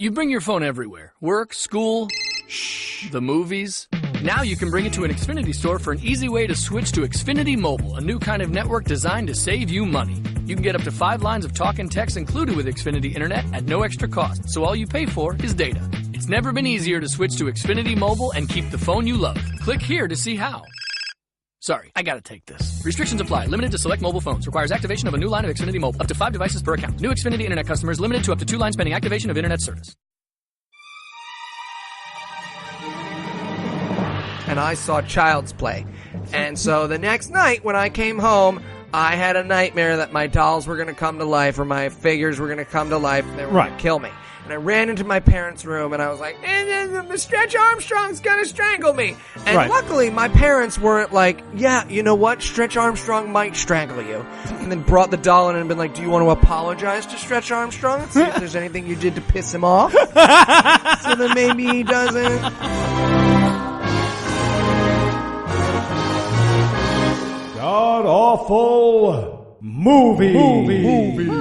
You bring your phone everywhere. Work, school, the movies. Now you can bring it to an Xfinity store for an easy way to switch to Xfinity Mobile, a new kind of network designed to save you money. You can get up to 5 lines of talk and text included with Xfinity Internet at no extra cost, so all you pay for is data. It's never been easier to switch to Xfinity Mobile and keep the phone you love. Click here to see how. Sorry, I gotta take this. Restrictions apply. Limited to select mobile phones. Requires activation of a new line of Xfinity Mobile. Up to 5 devices per account. New Xfinity Internet customers limited to up to 2 lines pending activation of Internet service. And I saw Child's Play. And so the next night when I came home, I had a nightmare that my dolls were going to come to life or my figures were going to come to life and they were going to kill me. And I ran into my parents' room and I was like, Stretch Armstrong's going to strangle me. And luckily my parents weren't like, yeah, you know what? Stretch Armstrong might strangle you. And then brought the doll in and been like, do you want to apologize to Stretch Armstrong and see if there's anything you did to piss him off? So that maybe he doesn't. God-awful movie.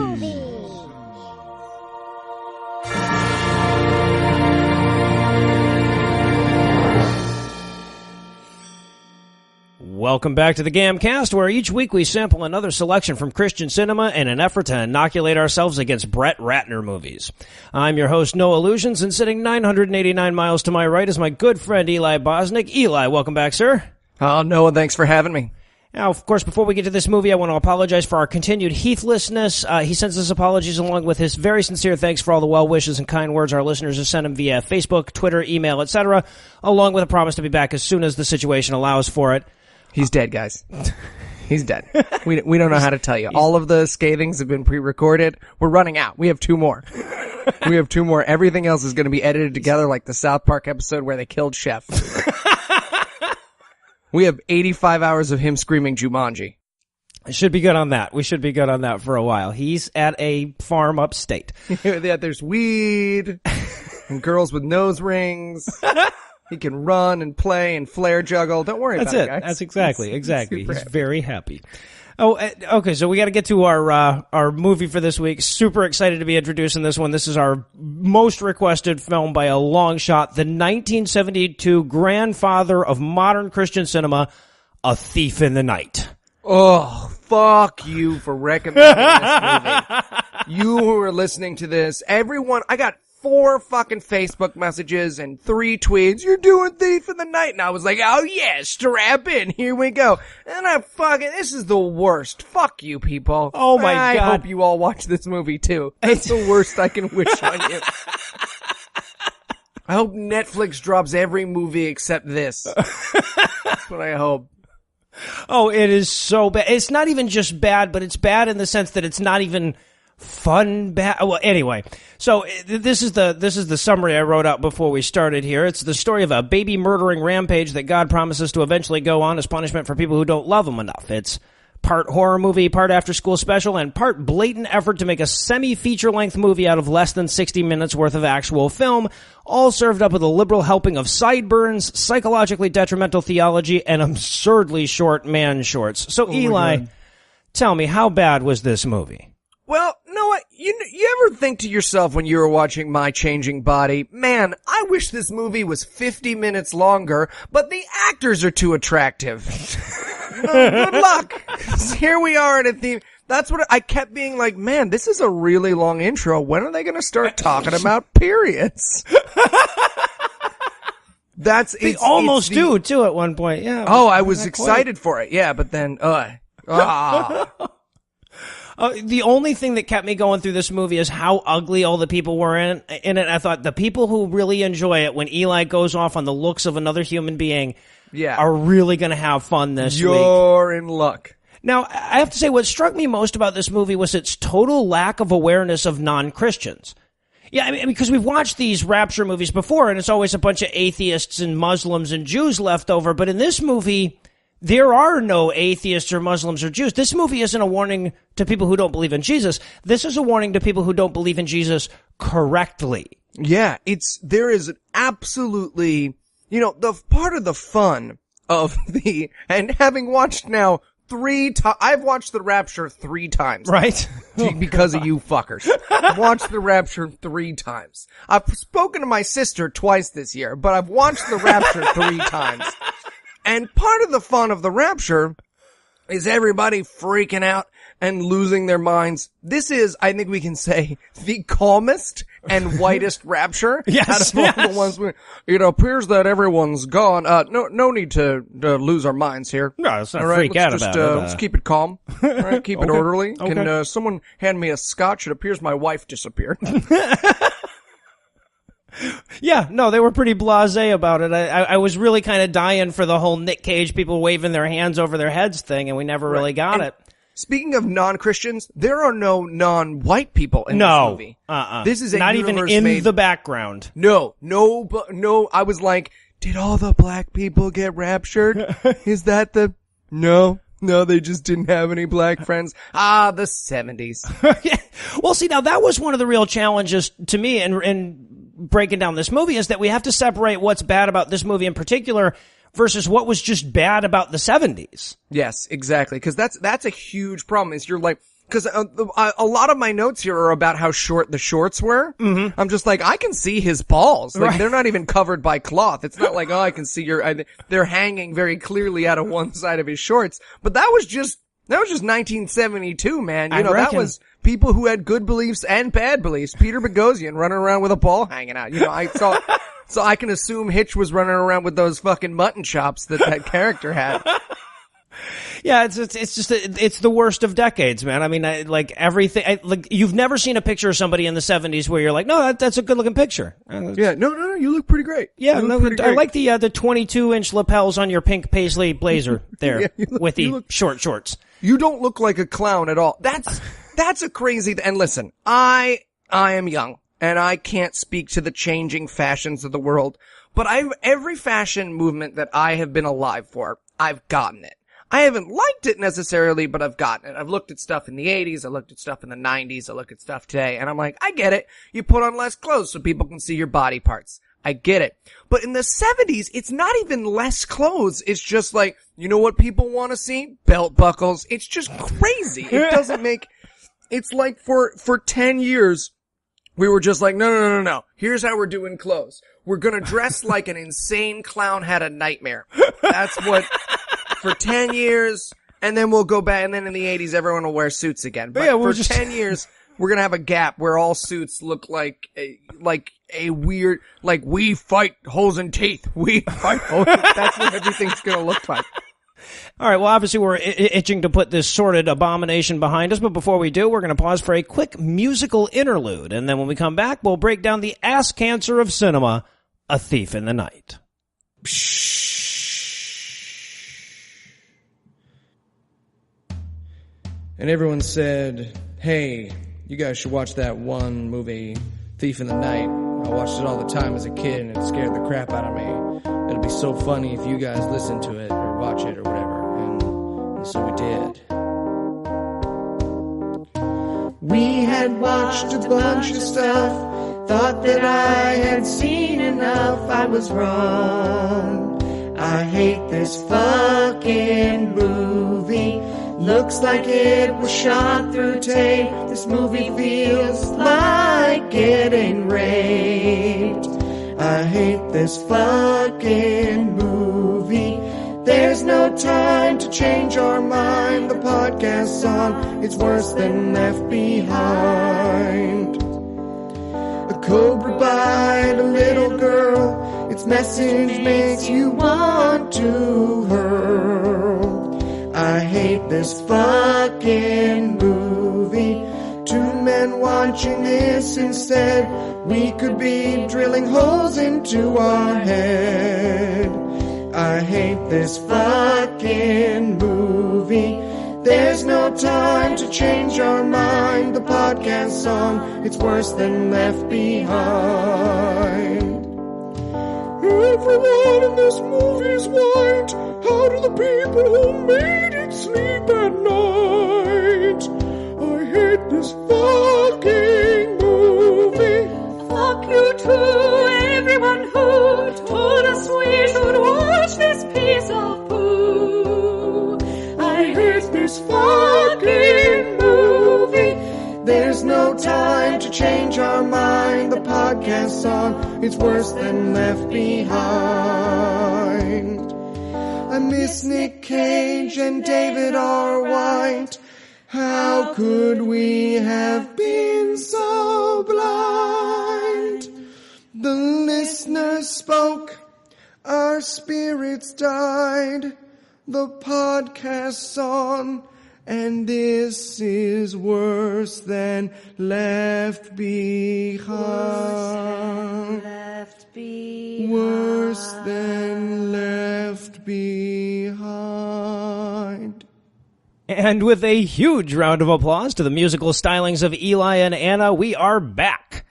Welcome back to the GAMcast, where each week we sample another selection from Christian cinema in an effort to inoculate ourselves against Brett Ratner movies. I'm your host, Noah Lugeons, and sitting 989 miles to my right is my good friend Eli Bosnick. Eli, welcome back, sir. Oh, Noah, thanks for having me. Now, of course, before we get to this movie, I want to apologize for our continued Heathlessness. He sends us apologies along with his very sincere thanks for all the well wishes and kind words our listeners have sent him via Facebook, Twitter, email, etc., along with a promise to be back as soon as the situation allows for it. He's dead, guys. He's dead. We don't know how to tell you. All of the scathings have been pre-recorded. We're running out. We have 2 more. Everything else is going to be edited together like the South Park episode where they killed Chef. We have 85 hours of him screaming Jumanji. I should be good on that. We should be good on that for a while. He's at a farm upstate. Yeah, there's weed and girls with nose rings. He can run and play and flare juggle. Don't worry about it, guys. That's exactly. He's very happy. Oh, okay, so we got to get to our movie for this week. Super excited to be introducing this one. This is our most requested film by a long shot. The 1972 grandfather of modern Christian cinema, A Thief in the Night. Oh, fuck you for recommending this movie. You who are listening to this, everyone, I got 4 fucking Facebook messages and 3 tweets. You're doing Thief in the Night. And I was like, oh yeah, strap in. Here we go. And this is the worst. Fuck you, people. Oh my God. I hope you all watch this movie too. It's the worst I can wish on you. I hope Netflix drops every movie except this. That's what I hope. Oh, it is so bad. It's not even just bad, but it's bad in the sense that it's not even fun bad. Well, anyway, so this is the summary I wrote out before we started here. It's the story of a baby murdering rampage that God promises to eventually go on as punishment for people who don't love him enough. It's part horror movie, part after school special, and part blatant effort to make a semi-feature length movie out of less than 60 minutes worth of actual film, all served up with a liberal helping of sideburns, psychologically detrimental theology, and absurdly short man shorts. So Eli, tell me, how bad was this movie? Well, Noah, you ever think to yourself when you were watching My Changing Body, man, I wish this movie was 50 minutes longer, but the actors are too attractive. Good luck. Here we are at a theme. That's what I kept being like, man, this is a really long intro. When are they going to start talking about periods? They almost do, too, at one point. Yeah. Oh, I was excited for it. Yeah, but then, the only thing that kept me going through this movie is how ugly all the people were in it. I thought the people who really enjoy it, when Eli goes off on the looks of another human being, are really going to have fun this week. You're in luck. Now, I have to say, what struck me most about this movie was its total lack of awareness of non-Christians. Yeah, I mean, because we've watched these rapture movies before, and it's always a bunch of atheists and Muslims and Jews left over. But in this movie, there are no atheists or Muslims or Jews. This movie isn't a warning to people who don't believe in Jesus. This is a warning to people who don't believe in Jesus correctly. Yeah, there is absolutely, the part of the fun of and having watched now I've watched The Rapture 3 times. Right? Because of you fuckers. I've watched The Rapture 3 times. I've spoken to my sister twice this year, but I've watched The Rapture 3 times. And part of the fun of The Rapture is everybody freaking out and losing their minds. This is, I think we can say, the calmest and whitest rapture out of all the ones. It appears that everyone's gone. No need to lose our minds here. No, let's not all right, freak out about it. Let's keep it calm. All right, keep it orderly. Okay. Can someone hand me a scotch? It appears my wife disappeared. Yeah, no, they were pretty blasé about it. I was really kind of dying for the whole Nick Cage people waving their hands over their heads thing, and we never really got it. Speaking of non-Christians, there are no non-white people in this movie. This is not even in the background. No. I was like, did all the black people get raptured? Is that the... No, they just didn't have any black friends. The 70s. Well, see, now that was one of the real challenges to me in breaking down this movie, is that we have to separate what's bad about this movie in particular versus what was just bad about the 70s. Yes, exactly. Because that's a huge problem. Is you're like, because a lot of my notes here are about how short the shorts were. Mm-hmm. I'm just like, I can see his balls. Like, they're not even covered by cloth. It's not like, I can see they're hanging very clearly out of one side of his shorts. But that was just 1972, man. You know, that was people who had good beliefs and bad beliefs. Peter Boghossian running around with a ball hanging out. You know, so I can assume Hitch was running around with those fucking mutton chops that character had. Yeah, it's the worst of decades, man. I mean, like you've never seen a picture of somebody in the 70s where you're like, no, that's a good looking picture. Yeah, no, you look pretty great. Yeah, I like the 22-inch lapels on your pink paisley blazer there with the short shorts. You don't look like a clown at all. That's a crazy, and listen, I am young and I can't speak to the changing fashions of the world, but every fashion movement that I have been alive for, I've gotten it. I haven't liked it necessarily, but I've gotten it. I've looked at stuff in the 80s, I looked at stuff in the 90s, I look at stuff today, and I'm like, I get it. You put on less clothes so people can see your body parts. I get it. But in the 70s, it's not even less clothes. It's just like, you know what people want to see? Belt buckles. It's just crazy. It doesn't make... It's like for 10 years, we were just like, no. Here's how we're doing clothes. We're gonna dress like an insane clown had a nightmare. That's what... For 10 years, and then we'll go back, and then in the 80s, everyone will wear suits again. But for 10 years, we're gonna have a gap where all suits look like a weird, like, we fight holes in teeth. We fight holes. That's what everything's gonna look like. All right, well, obviously we're itching to put this sordid abomination behind us, but before we do, we're going to pause for a quick musical interlude, and then when we come back, we'll break down the ass cancer of cinema, A Thief in the Night. And everyone said, hey, you guys should watch that one movie, Thief in the Night. I watched it all the time as a kid, and it scared the crap out of me. It'll be so funny if you guys listen to it or watch it or whatever. And so we did. We had watched a bunch of stuff, thought that I had seen enough. I was wrong. I hate this fucking movie. Looks like it was shot through tape. This movie feels like getting raped. I hate this fucking movie. There's no time to change our mind. The podcast's on. It's worse than left behind. A cobra bite a little girl. Its message makes you want to hurl. I hate this fucking movie. Two men watching this instead. We could be drilling holes into our head. I hate this fucking movie. There's no time to change our mind. The podcast's on. It's worse than left behind. Everyone in this movie's white. How do the people who made it sleep at night? I hate this fucking movie. Fuck you to everyone who told us we should watch this piece of poo. I hate podcast on. It's worse than Left Behind. I miss Nick Cage and David R. White. How could we have been so blind? The listeners spoke, our spirits died. The podcast's on, and this is worse than Left Behind. Worse than Left Behind. And with a huge round of applause to the musical stylings of Eli and Anna, we are back.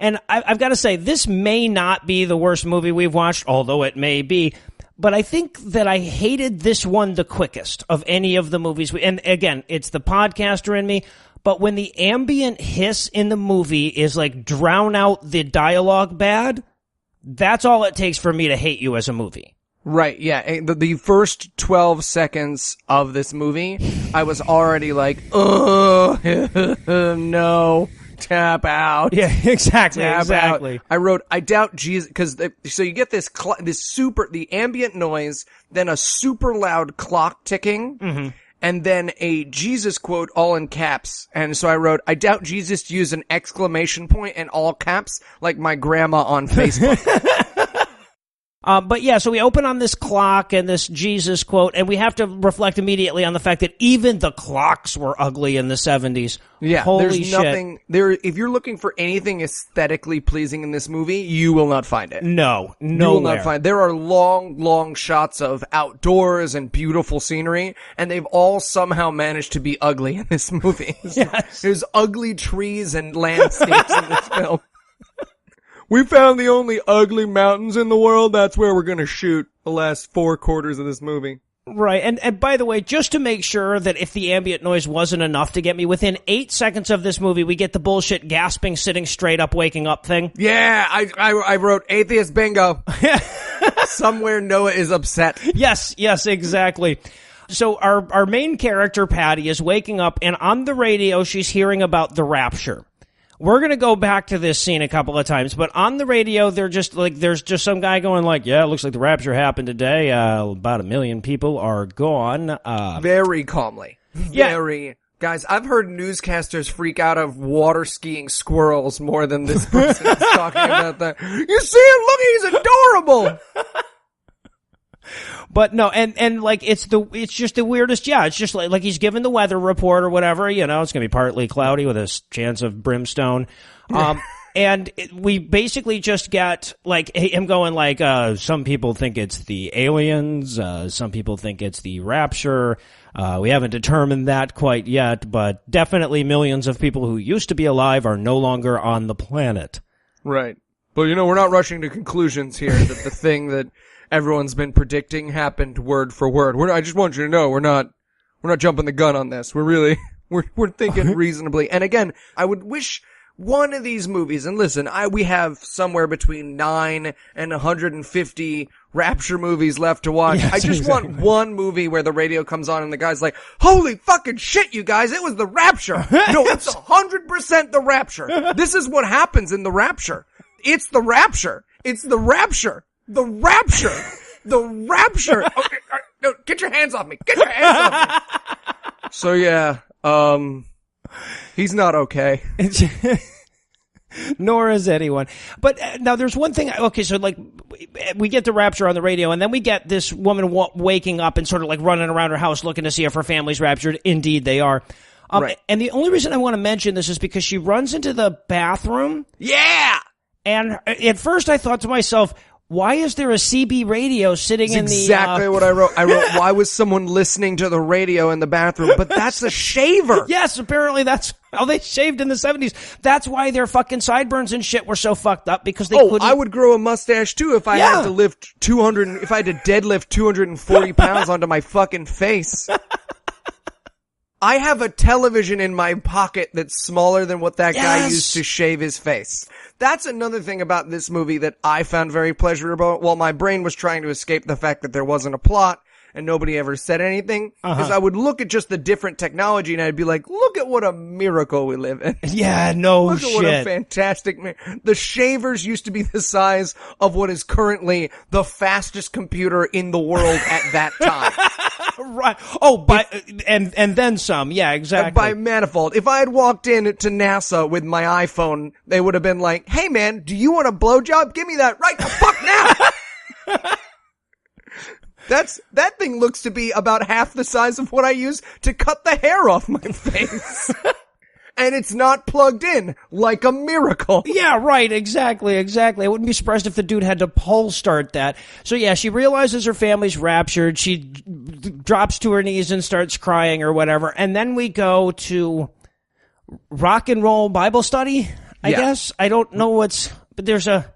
And I've got to say, this may not be the worst movie we've watched, although it may be. But I think that I hated this one the quickest of any of the movies. And again, it's the podcaster in me. But when the ambient hiss in the movie is like drown out the dialogue bad, that's all it takes for me to hate you as a movie. Right, yeah. The first 12 seconds of this movie, I was already like, oh, no, tap out. Yeah, exactly, tap exactly. Out. I wrote, I doubt Jesus, because, so you get this the ambient noise, then a super loud clock ticking, and then a Jesus quote all in caps. And so I wrote, I doubt Jesus used an exclamation point in all caps, like my grandma on Facebook. But yeah, so we open on this clock and this Jesus quote, and we have to reflect immediately on the fact that even the clocks were ugly in the 70s. Yeah, Holy there's shit. nothing there. If you're looking for anything aesthetically pleasing in this movie, you will not find it. No, You nowhere. will not find. There are long shots of outdoors and beautiful scenery, and they've all somehow managed to be ugly in this movie. Yes. There's ugly trees and landscapes in this film. We found the only ugly mountains in the world. That's where we're going to shoot the last 4 quarters of this movie. Right, and by the way, just to make sure that if the ambient noise wasn't enough to get me, within 8 seconds of this movie, we get the bullshit gasping, sitting straight up, waking up thing. Yeah, I wrote atheist bingo. Somewhere Noah is upset. Yes, exactly. So our main character, Patty, is waking up, and on the radio, she's hearing about the rapture. We're going to go back to this scene a couple of times, but on the radio, there's just some guy going like, yeah, it looks like the rapture happened today. About 1 million people are gone. Very calmly. Yeah. Guys, I've heard newscasters freak out of water skiing squirrels more than this person is talking about that. You see him? Look, he's adorable. But no, and like it's just the weirdest. Yeah, it's just like he's given the weather report or whatever. You know, it's gonna be partly cloudy with a chance of brimstone. And we basically just get like him going like, some people think it's the aliens, some people think it's the rapture. We haven't determined that quite yet, but definitely millions of people who used to be alive are no longer on the planet. Right. But we're not rushing to conclusions here that the thing that everyone's been predicting happened word for word. I just want you to know we're not jumping the gun on this. We're thinking reasonably. And again, I would wish one of these movies, and listen, we have somewhere between 9 and 150 Rapture movies left to watch. Yes, I just want one movie where the radio comes on and the guy's like, holy fucking shit, you guys, it was the Rapture. No, it's 100% the Rapture. This is what happens in the Rapture. It's the Rapture. It's the Rapture. The Rapture. The Rapture. Okay, no, get your hands off me. Get your hands off me. So yeah, he's not okay. Nor is anyone. But now there's one thing. Okay, so like we get the rapture on the radio, and then we get this woman waking up and sort of like running around her house looking to see if her family's raptured. Indeed, they are. Right. And the only reason I want to mention this is because she runs into the bathroom. Yeah. And at first I thought to myself, why is there a CB radio sitting in the... Exactly what I wrote. I wrote, why was someone listening to the radio in the bathroom? But that's a shaver. Yes, apparently that's how they shaved in the 70s. That's why their fucking sideburns and shit were so fucked up, because they couldn't... I would grow a mustache too if I had to lift 200... If I had to deadlift 240 pounds onto my fucking face. I have a television in my pocket that's smaller than what that guy used to shave his face. That's another thing about this movie that I found very pleasurable. While my brain was trying to escape the fact that there wasn't a plot, and nobody ever said anything. Because I would look at just the different technology and I'd be like, look at what a miracle we live in. Yeah, no Look shit. at what a fantastic the shavers used to be the size of what is currently the fastest computer in the world at that time. Right. Oh, and then some. Yeah, exactly. By manifold. If I had walked in to NASA with my iPhone, they would have been like, hey man, do you want a blowjob? Give me that right the fuck now. That thing looks to be about half the size of what I use to cut the hair off my face. And it's not plugged in, like a miracle. Yeah, right, exactly. I wouldn't be surprised if the dude had to pole start that. So yeah, she realizes her family's raptured, she drops to her knees and starts crying or whatever, and then we go to rock and roll Bible study, I guess. I don't know but there's a,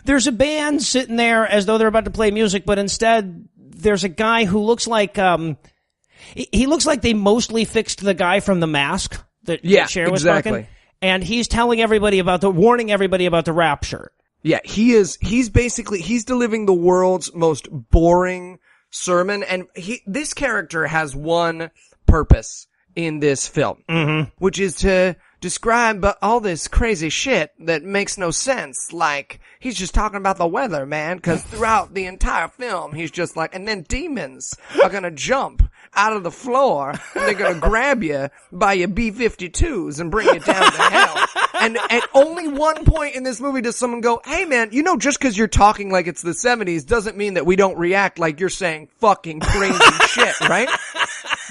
there's a band sitting there as though they're about to play music, but instead there's a guy who looks like, he looks like they mostly fixed the guy from The Mask. That Cher was fucking, and he's warning everybody about the rapture. Yeah, he's delivering the world's most boring sermon, and this character has one purpose in this film, which is to describe all this crazy shit that makes no sense. Like, he's just talking about the weather, man, because throughout the entire film, he's just like, and then demons are gonna jump out of the floor, and they're gonna grab you by your B-52s and bring you down to hell. And at only one point in this movie does someone go, hey man, just because you're talking like it's the 70s doesn't mean that we don't react like you're saying fucking crazy shit, right?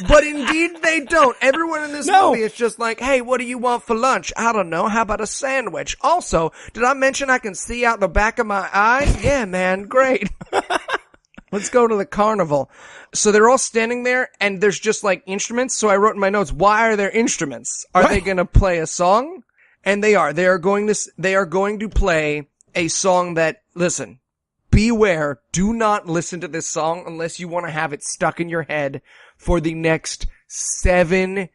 But indeed they don't. Everyone in this movie is just like, hey, what do you want for lunch? I don't know. How about a sandwich? Also, did I mention I can see out the back of my eyes? Yeah, man. Great. Let's go to the carnival. So they're all standing there and there's just like instruments. So I wrote in my notes, why are there instruments? Are they going to play a song? And they are. They are going to play a song that, listen, beware. Do not listen to this song unless you want to have it stuck in your head for the next 7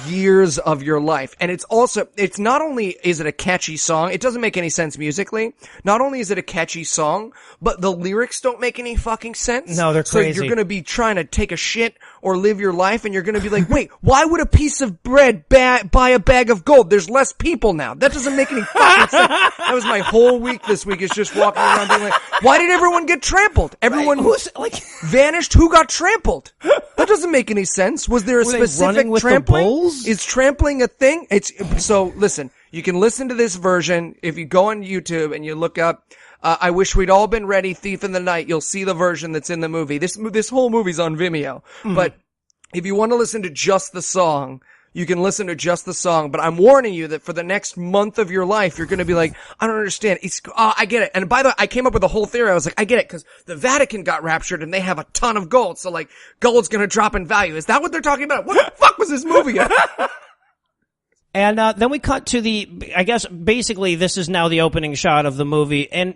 years of your life. And it's not only is it a catchy song, it doesn't make any sense musically. Not only is it a catchy song, but the lyrics don't make any fucking sense. No, they're crazy. So you're gonna be trying to take a shit or live your life and you're gonna be like, wait, why would a piece of bread buy a bag of gold? There's less people now. That doesn't make any fucking sense. That was my whole week this week, is just walking around being like, why did everyone get trampled? Everyone vanished. Who got trampled? That doesn't make any sense. Was there a specific trampling? Is trampling a thing? So listen, you can listen to this version if you go on YouTube and you look up I Wish We'd All Been Ready, Thief in the Night. You'll see the version that's in the movie. This whole movie's on Vimeo. But if you want to listen to just the song, you can listen to just the song, but I'm warning you that for the next month of your life, you're going to be like, I don't understand. I get it. And by the way, I came up with a whole theory. I was like, I get it, because the Vatican got raptured and they have a ton of gold. So like, gold's going to drop in value. Is that what they're talking about? What the fuck was this movie? And then we cut to I guess basically this is now the opening shot of the movie, and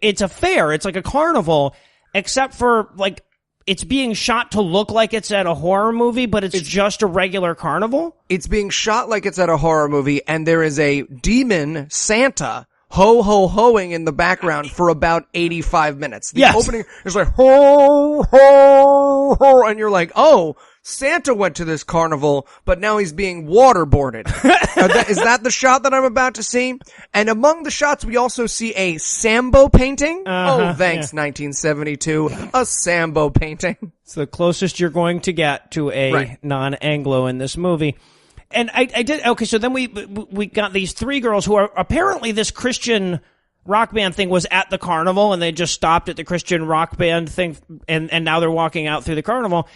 it's a fair. It's like a carnival, except for like, it's being shot to look like it's at a horror movie, but it's just a regular carnival. It's being shot like it's at a horror movie, and there is a demon Santa ho-ho-hoing in the background for about 85 minutes. The opening is like, ho-ho-ho, and you're like, oh, Santa went to this carnival, but now he's being waterboarded. Is that the shot that I'm about to see? And among the shots, we also see a Sambo painting. Oh, thanks, 1972. A Sambo painting. It's the closest you're going to get to a non-Anglo in this movie. And I did, okay, so then we got these three girls who are apparently this Christian rock band thing was at the carnival, and they just stopped at the Christian rock band thing, and now they're walking out through the carnival.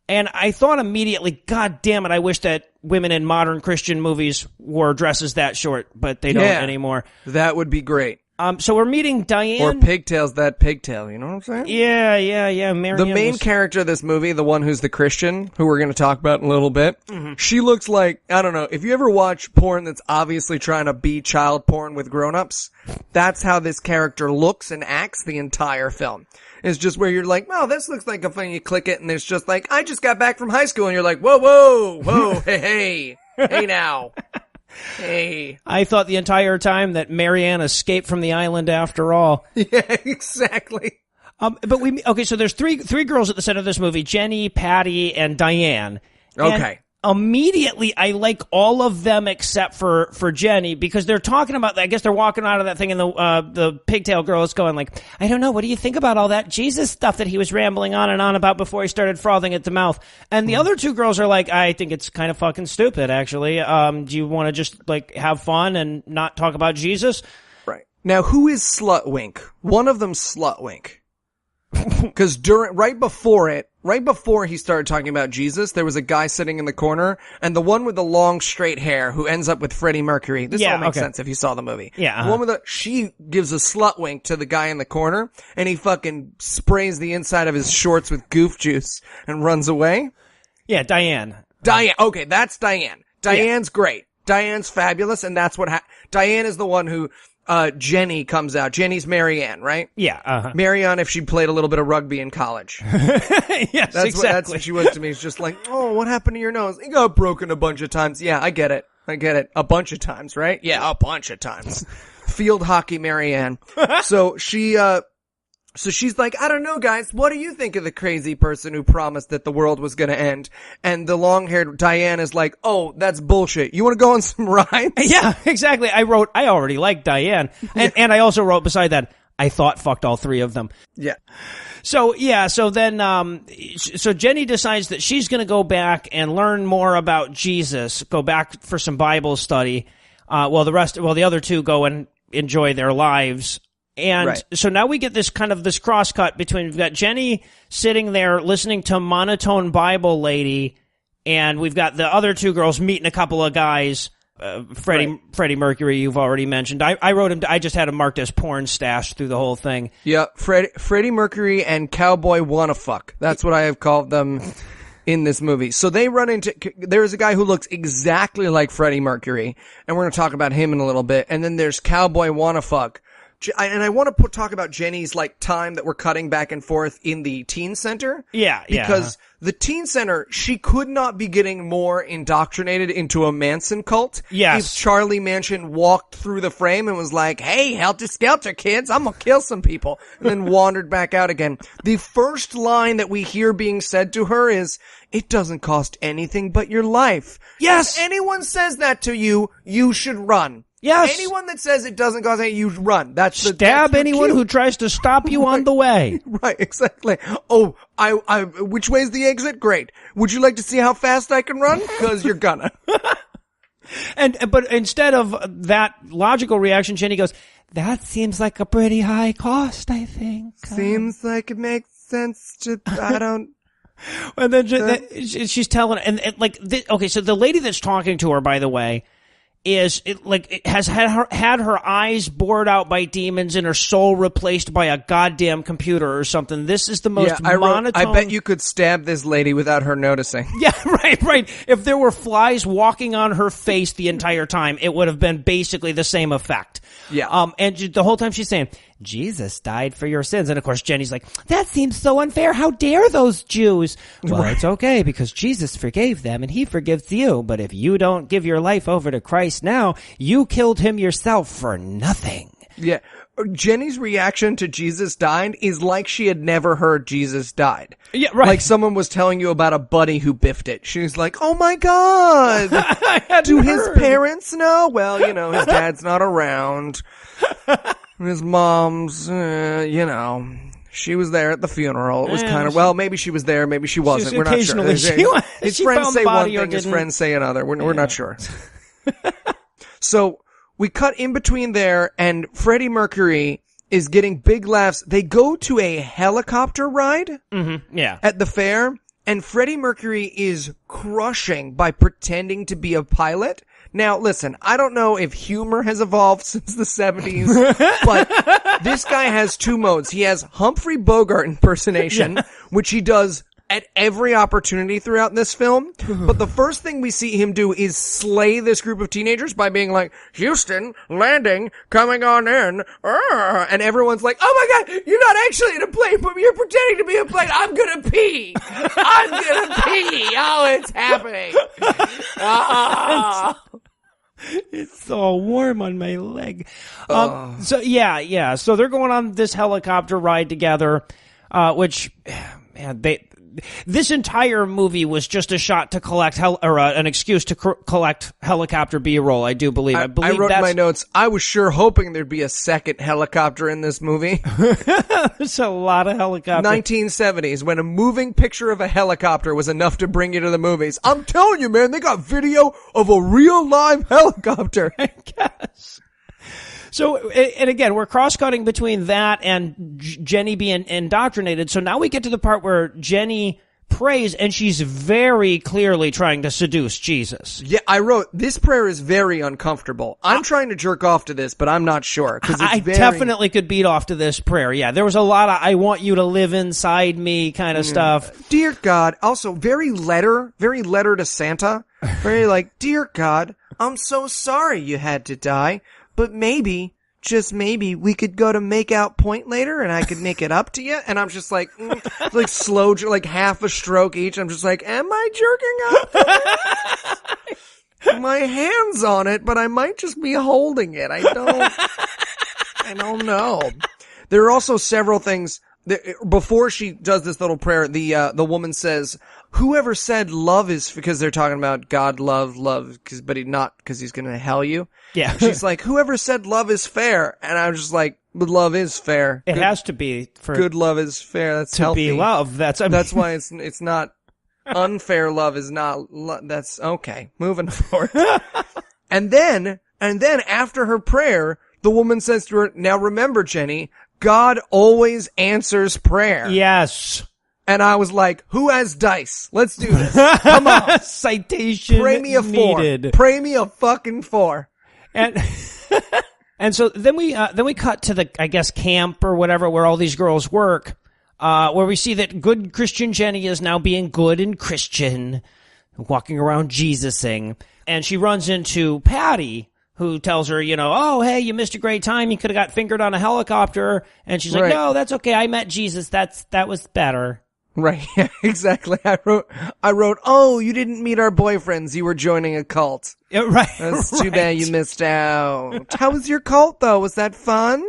And I thought immediately, God damn it, I wish that women in modern Christian movies wore dresses that short, but they don't anymore. That would be great. So we're meeting Diane. Or pigtails that pigtail, you know what I'm saying? Yeah. The main character of this movie, the one who's the Christian, who we're going to talk about in a little bit, she looks like, I don't know, if you ever watch porn that's obviously trying to be child porn with grown-ups, that's how this character looks and acts the entire film. It's just where you're like, oh, this looks like a fun, you click it, and it's just like, I just got back from high school, and you're like, whoa, hey now. Hey. I thought the entire time that Marianne escaped from the island after all. Yeah, exactly. So there's three girls at the center of this movie: Jenny, Patty, and Diane. Okay. And immediately, I like all of them except for Jenny, because they're talking about. I guess they're walking out of that thing, and the pigtail girl is going like, "I don't know. What do you think about all that Jesus stuff that he was rambling on and on about before he started frothing at the mouth?" And the other two girls are like, "I think it's kind of fucking stupid, actually. Do you want to just like have fun and not talk about Jesus?" Right. Now, who is Slutwink? One of them's Slutwink. Because right before he started talking about Jesus, there was a guy sitting in the corner, and the one with the long straight hair who ends up with Freddie Mercury. This all makes sense if you saw the movie. Yeah. The one she gives a slut wink to the guy in the corner, and he fucking sprays the inside of his shorts with goof juice and runs away. Yeah, Diane. Okay, that's Diane. Diane's great. Diane's fabulous, and that's what Diane is the one who Jenny comes out. Jenny's Marianne, right? Yeah. Marianne, if she played a little bit of rugby in college. Yes, that's exactly. That's what she was to me. It's just like, oh, what happened to your nose? It got broken a bunch of times. Yeah, I get it. A bunch of times, right? Yeah, a bunch of times. Field hockey Marianne. So she's like, I don't know, guys. What do you think of the crazy person who promised that the world was going to end? And the long-haired Diane is like, oh, that's bullshit. You want to go on some rides? Yeah, exactly. I already liked Diane. And I also wrote beside that, I thought fucked all three of them. Yeah. So then, so Jenny decides that she's going to go back and learn more about Jesus, go back for some Bible study, while the other two go and enjoy their lives. And so now we get this cross cut between, we've got Jenny sitting there listening to monotone Bible lady, and we've got the other two girls meeting a couple of guys. Freddie Mercury, you've already mentioned. I wrote him. I just had him marked as porn stash through the whole thing. Yeah, Freddie Mercury and Cowboy Wannafuck. That's what I have called them in this movie. So they run into. There's a guy who looks exactly like Freddie Mercury, and we're going to talk about him in a little bit. And then there's Cowboy Wannafuck. And I want to talk about Jenny's time that we're cutting back and forth in the teen center. Yeah, because the teen center, she could not be getting more indoctrinated into a Manson cult. Yes. If Charlie Manson walked through the frame and was like, "Hey, helter skelter, kids, I'm gonna kill some people," and then wandered back out again. The first line that we hear being said to her is, "It doesn't cost anything but your life." Yes. If anyone says that to you, you should run. Yes. Anyone that says it doesn't cost anything, you run. Stab anyone who tries to stop you on the way. Right, exactly. Oh, which way's the exit? Great. Would you like to see how fast I can run? Because you're gonna. But instead of that logical reaction, Jenny goes, "That seems like a pretty high cost, I think." Seems like it makes sense to, I don't. And then she's telling, okay, so the lady that's talking to her, by the way, has had her eyes bored out by demons and her soul replaced by a goddamn computer or something. This is the most monotone. I bet you could stab this lady without her noticing. Yeah, right. If there were flies walking on her face the entire time, it would have been basically the same effect. Yeah. And the whole time she's saying, "Jesus died for your sins." And of course, Jenny's like, "That seems so unfair. How dare those Jews?" Well, It's okay because Jesus forgave them and he forgives you. But if you don't give your life over to Christ now, you killed him yourself for nothing. Yeah. Jenny's reaction to Jesus died is like she had never heard Jesus died. Yeah, right. Like someone was telling you about a buddy who biffed it. She's like, "Oh my God. Do his parents know?" Well, his dad's not around. His mom's, she was there at the funeral. It was kind of, maybe she was there, maybe she wasn't. We're not sure. His friends say one thing, his friends say another. We're not sure. So we cut in between there, and Freddie Mercury is getting big laughs. They go to a helicopter ride at the fair, and Freddie Mercury is crushing by pretending to be a pilot. Now, listen, I don't know if humor has evolved since the 70s, but this guy has two modes. He has Humphrey Bogart impersonation, which he does at every opportunity throughout this film. But the first thing we see him do is slay this group of teenagers by being like, "Houston, landing, coming on in." And everyone's like, "Oh my God, you're not actually in a plane, but you're pretending to be a plane. I'm gonna pee. I'm gonna pee. Oh, it's happening." It's all warm on my leg. So they're going on this helicopter ride together. which, man, this entire movie was just a shot to collect an excuse to collect helicopter B-roll. I do believe. I wrote in my notes, I was sure hoping there'd be a second helicopter in this movie. There's a lot of helicopters. 1970s, when a moving picture of a helicopter was enough to bring you to the movies. I'm telling you, man, they got video of a real live helicopter. I guess. So, and again, we're cross-cutting between that and Jenny being indoctrinated. So now we get to the part where Jenny prays, and she's very clearly trying to seduce Jesus. Yeah, I wrote, this prayer is very uncomfortable. I'm trying to jerk off to this, but I'm not sure. I definitely could beat off to this prayer. Yeah, there was a lot of, I want you to live inside me kind of stuff. Dear God, also very letter to Santa. Very like, dear God, I'm so sorry you had to die. But maybe, just maybe, we could go to Makeout Point later and I could make it up to you. And I'm just like, like slow, like half a stroke each. I'm just like, am I jerking off? My hand's on it, but I might just be holding it. I don't know. There are also several things. Before she does this little prayer, the woman says, whoever said love is, because they're talking about God love, but because he's gonna hell you. Yeah. She's like, whoever said love is fair. And I was just like, but love is fair. It has to be. For good love is fair. That's to healthy. be love. That's why it's not, unfair love is not, that's okay. Moving forward. And then after her prayer, the woman says to her, now remember, Jenny, God always answers prayer. Yes. And I was like, who has dice? Let's do this. Come on. Citation Pray me a 4. needed. Pray me a fucking 4. And so then we cut to the, I guess, camp or whatever where all these girls work, where we see that good Christian Jenny is now being good and Christian, walking around Jesusing. And she runs into Patty, who tells her, oh, hey, you missed a great time. You could have got fingered on a helicopter. And she's like, no, that's okay. I met Jesus. That was better. Right. Yeah, exactly. I wrote, oh, you didn't meet our boyfriends. You were joining a cult. Yeah, right. That's too bad you missed out. How was your cult, though? Was that fun?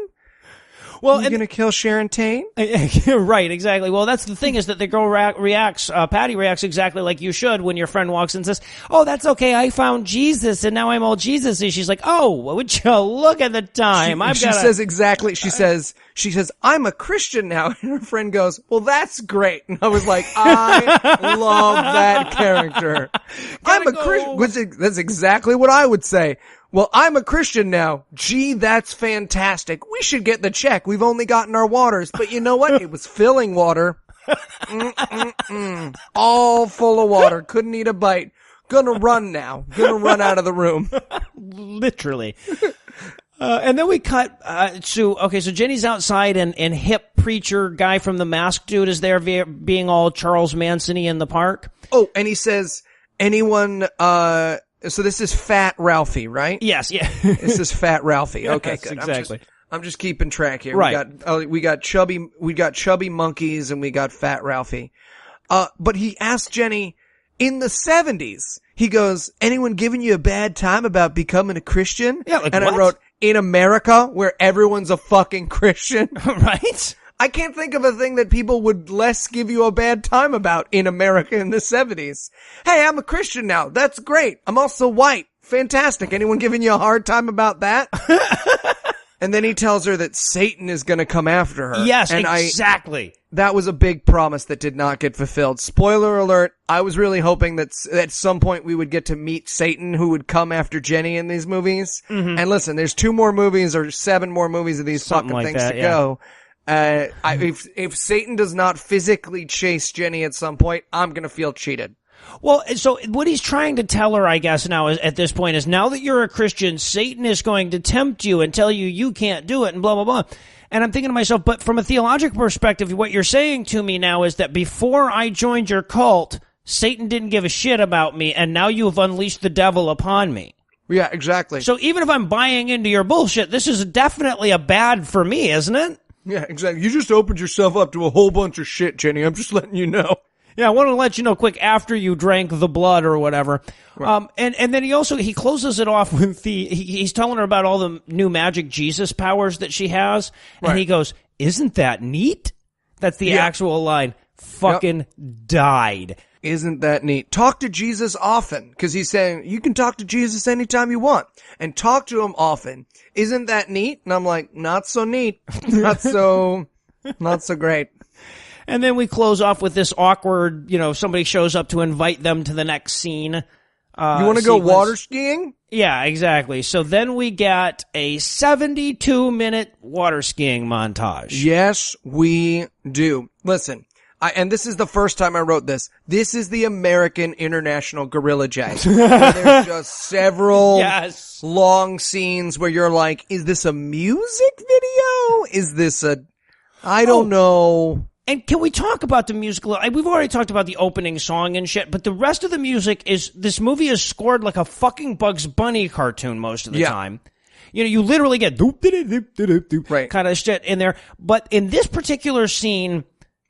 Well, you gonna kill Sharon Tate? Right, exactly. Well, that's the thing, is that the girl reacts, Patty reacts exactly like you should when your friend walks in and says, oh, that's okay, I found Jesus and now I'm all Jesus-y. She's like, oh, would you look at the time? She says, I'm a Christian now. And her friend goes, well, that's great. And I was like, I love that character. I'm a Christian. That's exactly what I would say. Well, I'm a Christian now. Gee, that's fantastic. We should get the check. We've only gotten our waters. But you know what? It was filling water. All full of water. Couldn't eat a bite. Gonna run now. Gonna run out of the room. Literally. And then we cut so Jenny's outside and hip preacher guy from the Mask Dude is there being all Charles Manson-y in the park. Oh, and he says, anyone, so this is Fat Ralphie, right? Yes, yeah. This is Fat Ralphie. Okay, yes, good. Exactly. I'm just keeping track here. Right. We got chubby monkeys and we got Fat Ralphie. But he asked Jenny in the 70s. He goes, anyone giving you a bad time about becoming a Christian? Yeah, like and what? I wrote, in America, where everyone's a fucking Christian. Right? I can't think of a thing that people would less give you a bad time about in America in the 70s. Hey, I'm a Christian now. That's great. I'm also white. Fantastic. Anyone giving you a hard time about that? And then he tells her that Satan is going to come after her. Yes, and exactly. That was a big promise that did not get fulfilled. Spoiler alert, I was really hoping that at some point we would get to meet Satan, who would come after Jenny in these movies. Mm-hmm. And listen, there's 2 more movies or 7 more movies of these fucking things to go. If Satan does not physically chase Jenny at some point, I'm going to feel cheated. Well, so what he's trying to tell her, I guess, now is, at this point is, now that you're a Christian, Satan is going to tempt you and tell you can't do it and blah, blah, blah. And I'm thinking to myself, but from a theological perspective, what you're saying to me now is that before I joined your cult, Satan didn't give a shit about me, and now you have unleashed the devil upon me. Yeah, exactly. So even if I'm buying into your bullshit, this is definitely a bad for me, isn't it? Yeah, exactly. You just opened yourself up to a whole bunch of shit, Jenny. I'm just letting you know. Yeah, I want to let you know quick after you drank the blood or whatever. Right. And then he closes it off with he's telling her about all the new magic Jesus powers that she has. And he goes, isn't that neat? That's the actual line. Fucking died. Isn't that neat? Talk to Jesus often, because he's saying you can talk to Jesus anytime you want, and talk to him often. Isn't that neat? And I'm like, not so neat, not so great. And then we close off with this awkward, somebody shows up to invite them to the next scene. You want to go water skiing? Yeah, exactly. So then we get a 72-minute water skiing montage. Yes, we do. Listen. And this is the first time I wrote this. This is the American International Gorilla Jag. There's just several long scenes where you're like, is this a music video? Is this I don't know. And can we talk about the musical? We've already talked about the opening song and shit, but the rest of the music this movie is scored like a fucking Bugs Bunny cartoon most of the time. You literally get doop, doop, doop, doop, doop, right. kind of shit in there. But in this particular scene,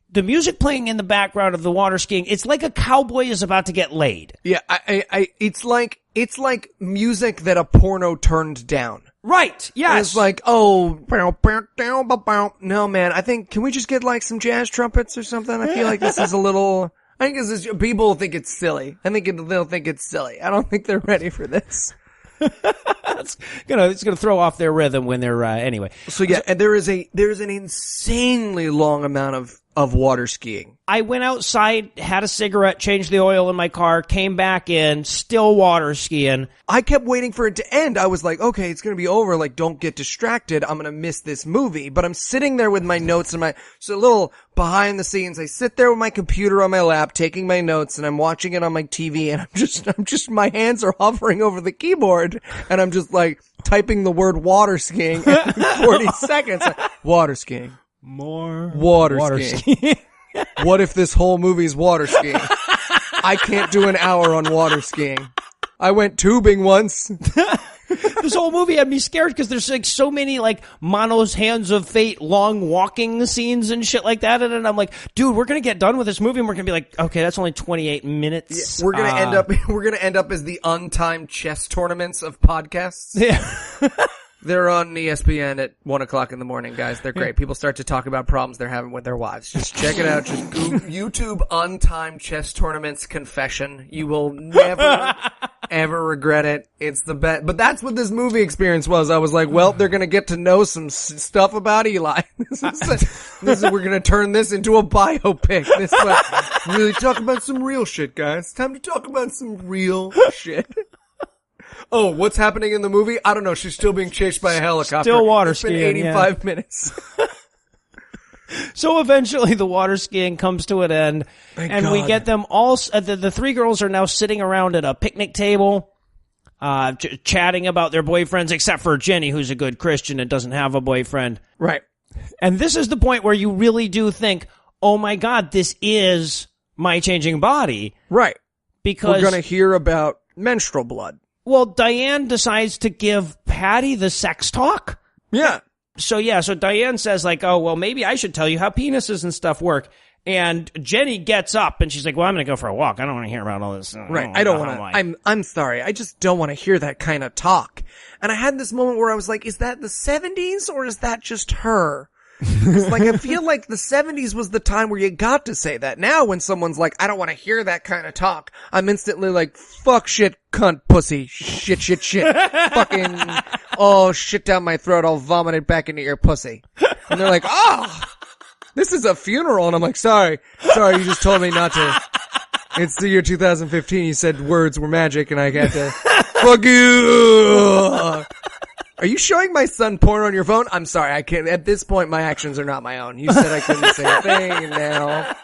the music playing in the background of the water skiing, it's like a cowboy is about to get laid. Yeah, it's like music that a porno turned down. Right, yes. It's like, no man, I think, can we just get like some jazz trumpets or something? I feel like this is people think it's silly. They'll think it's silly. I don't think they're ready for this. It's gonna throw off their rhythm when they're, anyway. So yeah, and there's an insanely long amount of water skiing. I went outside, had a cigarette, changed the oil in my car, came back in, still water skiing. I kept waiting for it to end. I was like, okay, it's going to be over. Like, don't get distracted. I'm going to miss this movie. But I'm sitting there with my notes and so a little behind the scenes. I sit there with my computer on my lap, taking my notes, and I'm watching it on my TV, and I'm just, my hands are hovering over the keyboard, and I'm just like typing the word water skiing every 40 seconds. Water skiing. More water skiing. What if this whole movie's water skiing? I can't do an hour on water skiing. I went tubing once. This whole movie had me scared because there's like so many like Mono's Hands of Fate long walking scenes and shit like that. And I'm like, dude, we're going to get done with this movie and we're going to be like, okay, that's only 28 minutes. Yeah, we're going to end up as the untimed chess tournaments of podcasts. Yeah. They're on ESPN at 1:00 in the morning, guys. They're great. People start to talk about problems they're having with their wives. Just check it out. Just Google YouTube untimed chess tournaments confession. You will never, ever regret it. It's the best. But that's what this movie experience was. I was like, well, they're going to get to know some stuff about Eli. We're going to turn this into a biopic. Really talk about some real shit, guys. It's time to talk about some real shit. Oh, what's happening in the movie? I don't know. She's still being chased by a helicopter. Still water it's skiing. Been 85 minutes. So eventually the water skiing comes to an end. Thank God. We get them all, the three girls are now sitting around at a picnic table, chatting about their boyfriends, except for Jenny, who's a good Christian and doesn't have a boyfriend. Right. And this is the point where you really do think, oh my God, this is My Changing Body. Right. Because we're going to hear about menstrual blood. Well, Diane decides to give Patty the sex talk. Yeah. So Diane says like, oh, well, maybe I should tell you how penises and stuff work. And Jenny gets up and she's like, well, I'm going to go for a walk. I don't want to hear about all this. Right. I don't want to. I'm sorry. I just don't want to hear that kind of talk. And I had this moment where I was like, is that the 70s or is that just her? Like, I feel like the 70s was the time where you got to say that. Now when someone's like, I don't want to hear that kind of talk, I'm instantly like, fuck, shit, cunt, pussy, shit, fucking, oh, shit down my throat, I'll vomit it back into your pussy. And they're like, oh, this is a funeral. And I'm like, sorry, you just told me not to. It's the year 2015, you said words were magic and I got to, fuck you. Are you showing my son porn on your phone? I'm sorry, I can't. At this point, my actions are not my own. You said I couldn't say a thing, and now.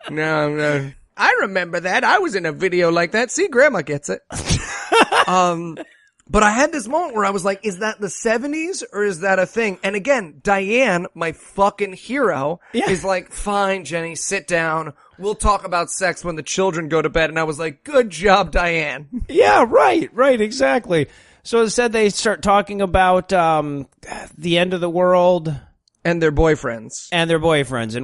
No. I remember that. I was in a video like that. See, Grandma gets it. But I had this moment where I was like, is that the 70s or is that a thing? And again, Diane, my fucking hero, is like, fine, Jenny, sit down. We'll talk about sex when the children go to bed. And I was like, good job, Diane. Yeah, right, exactly. So instead they start talking about the end of the world. And their boyfriends. And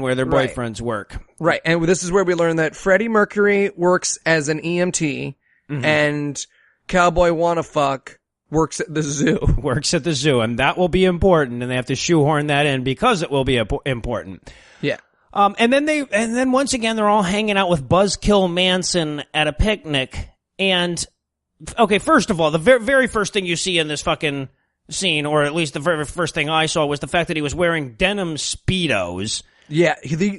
where their boyfriends work. Right. And this is where we learn that Freddie Mercury works as an EMT and Cowboy Wannafuck works at the zoo. And that will be important. And they have to shoehorn that in because it will be important. Yeah. And then once again, they're all hanging out with Buzzkill Manson at a picnic. And, okay, first of all, the very first thing you see in this fucking scene, or at least the very first thing I saw, was the fact that he was wearing denim Speedos. Yeah,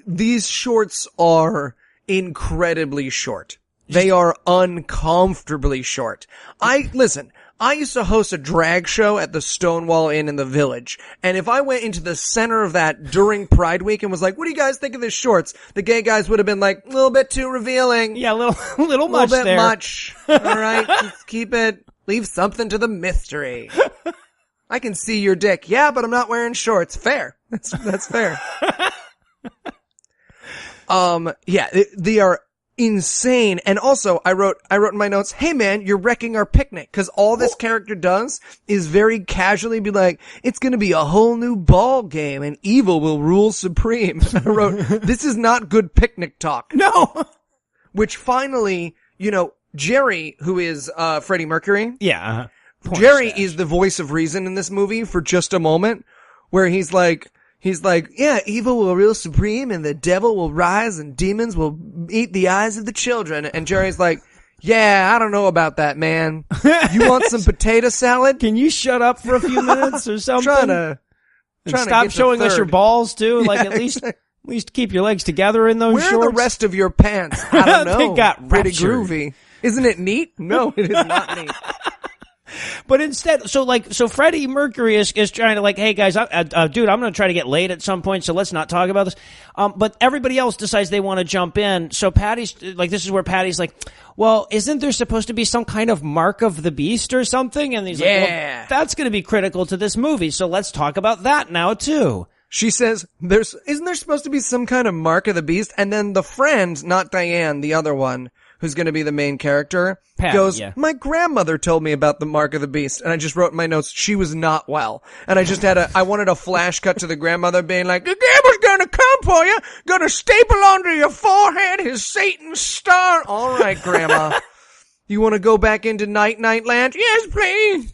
these shorts are incredibly short. They are uncomfortably short. I used to host a drag show at the Stonewall Inn in the Village, and if I went into the center of that during Pride Week and was like, what do you guys think of these shorts? The gay guys would have been like, a little bit too revealing. Yeah, a little much bit there. Much. All right, just keep it, leave something to the mystery. I can see your dick. Yeah, but I'm not wearing shorts. Fair. That's fair. Yeah, they are insane. And also, I wrote in my notes, hey man, you're wrecking our picnic. Cause all this character does is very casually be like, it's gonna be a whole new ball game and evil will rule supreme. I wrote, this is not good picnic talk. No. Which finally, Jerry, who is, Freddie Mercury. Yeah. Jerry is the voice of reason in this movie for just a moment, where he's like, yeah, evil will rule supreme and the devil will rise and demons will eat the eyes of the children. And Jerry's like, yeah, I don't know about that, man. You want some potato salad? Can you shut up for a few minutes or something? Trying to stop showing us your balls too. Yeah, Like at least keep your legs together in those Where shorts. are the rest of your pants? I don't know. They got pretty raptured. groovy. Isn't it neat? No, it is not neat. But instead, so Freddie Mercury is trying to like, hey guys, dude, I'm going to try to get laid at some point, so let's not talk about this. But everybody else decides they want to jump in. So Patty's like, this is where Patty's like, well, isn't there supposed to be some kind of mark of the beast or something? And he's like, well, that's going to be critical to this movie, so let's talk about that now too. She says, isn't there supposed to be some kind of mark of the beast? And then the friend, not Diane, the other one, who's going to be the main character, goes, my grandmother told me about the mark of the beast. And I just wrote in my notes, she was not well. And I wanted a flash cut to the grandmother being like, the devil's gonna come for you, gonna staple onto your forehead his Satan's star. All right, Grandma. You want to go back into Night Land? Yes, please.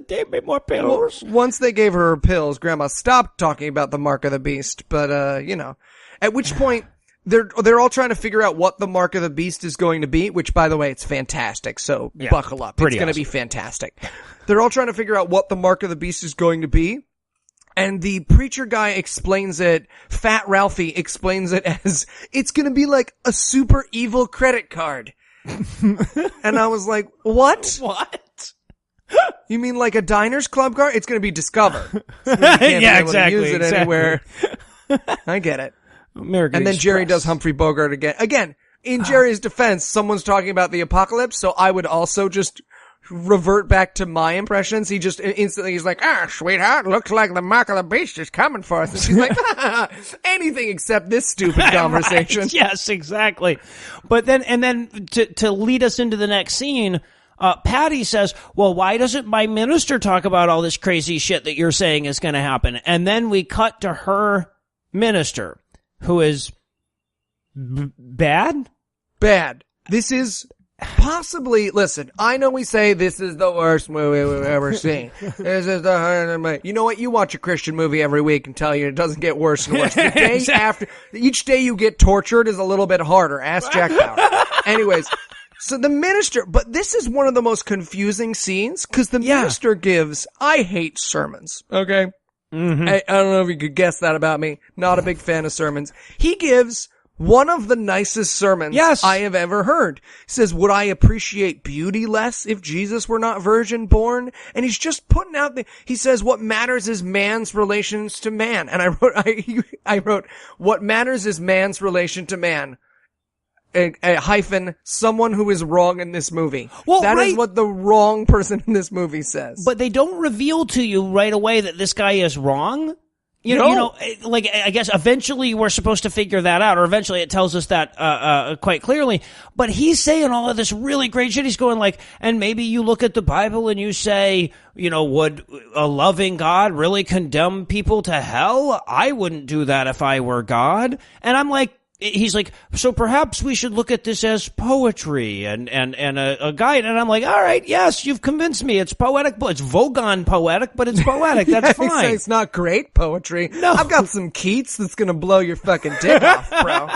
Give me more pills. Once they gave her pills, Grandma stopped talking about the mark of the beast. But, at which point, they're all trying to figure out what the mark of the beast is going to be, which, by the way, it's fantastic. So buckle up. It's going to be fantastic. They're all trying to figure out what the mark of the beast is going to be. And the preacher guy explains it, Fat Ralphie explains it as, it's going to be like a super evil credit card. And I was like, what? What? You mean like a Diners Club card? It's going to be Discover. So you can't be able to use it anywhere. I get it. American and then Express. Jerry does Humphrey Bogart again. Again, in Jerry's defense, someone's talking about the apocalypse, so I would also just revert back to my impressions. He just instantly, he's like, sweetheart, looks like the mark of the beast is coming for us. And she's like, anything except this stupid conversation. Right. Yes, exactly. But then to lead us into the next scene, Patty says, well, why doesn't my minister talk about all this crazy shit that you're saying is going to happen? And then we cut to her minister, who is bad? Bad. This is possibly, listen, I know we say this is the worst movie we've ever seen. This is the, you know what? You watch a Christian movie every week and tell you it doesn't get worse and worse. The day after, each day you get tortured is a little bit harder. Ask Jack Bauer. Anyways, so the minister, but this is one of the most confusing scenes because the minister gives, I hate sermons, okay? Mm-hmm. I don't know if you could guess that about me. Not a big fan of sermons. He gives one of the nicest sermons I have ever heard. He says, would I appreciate beauty less if Jesus were not virgin born? And he's just putting out he says, what matters is man's relations to man. And I wrote, what matters is man's relation to man. Hyphen, someone who is wrong in this movie. Well, that is what the wrong person in this movie says. But they don't reveal to you right away that this guy is wrong. You know, like, I guess eventually we're supposed to figure that out, or eventually it tells us that, quite clearly. But he's saying all of this really great shit. He's going like, and maybe you look at the Bible and you say, would a loving God really condemn people to hell? I wouldn't do that if I were God. And I'm like, he's like, so perhaps we should look at this as poetry and a guide. And I'm like, all right, yes, you've convinced me. It's poetic, but it's Vogon poetic, but it's poetic. That's fine. It's not great poetry. No. I've got some Keats that's gonna blow your fucking dick off, bro.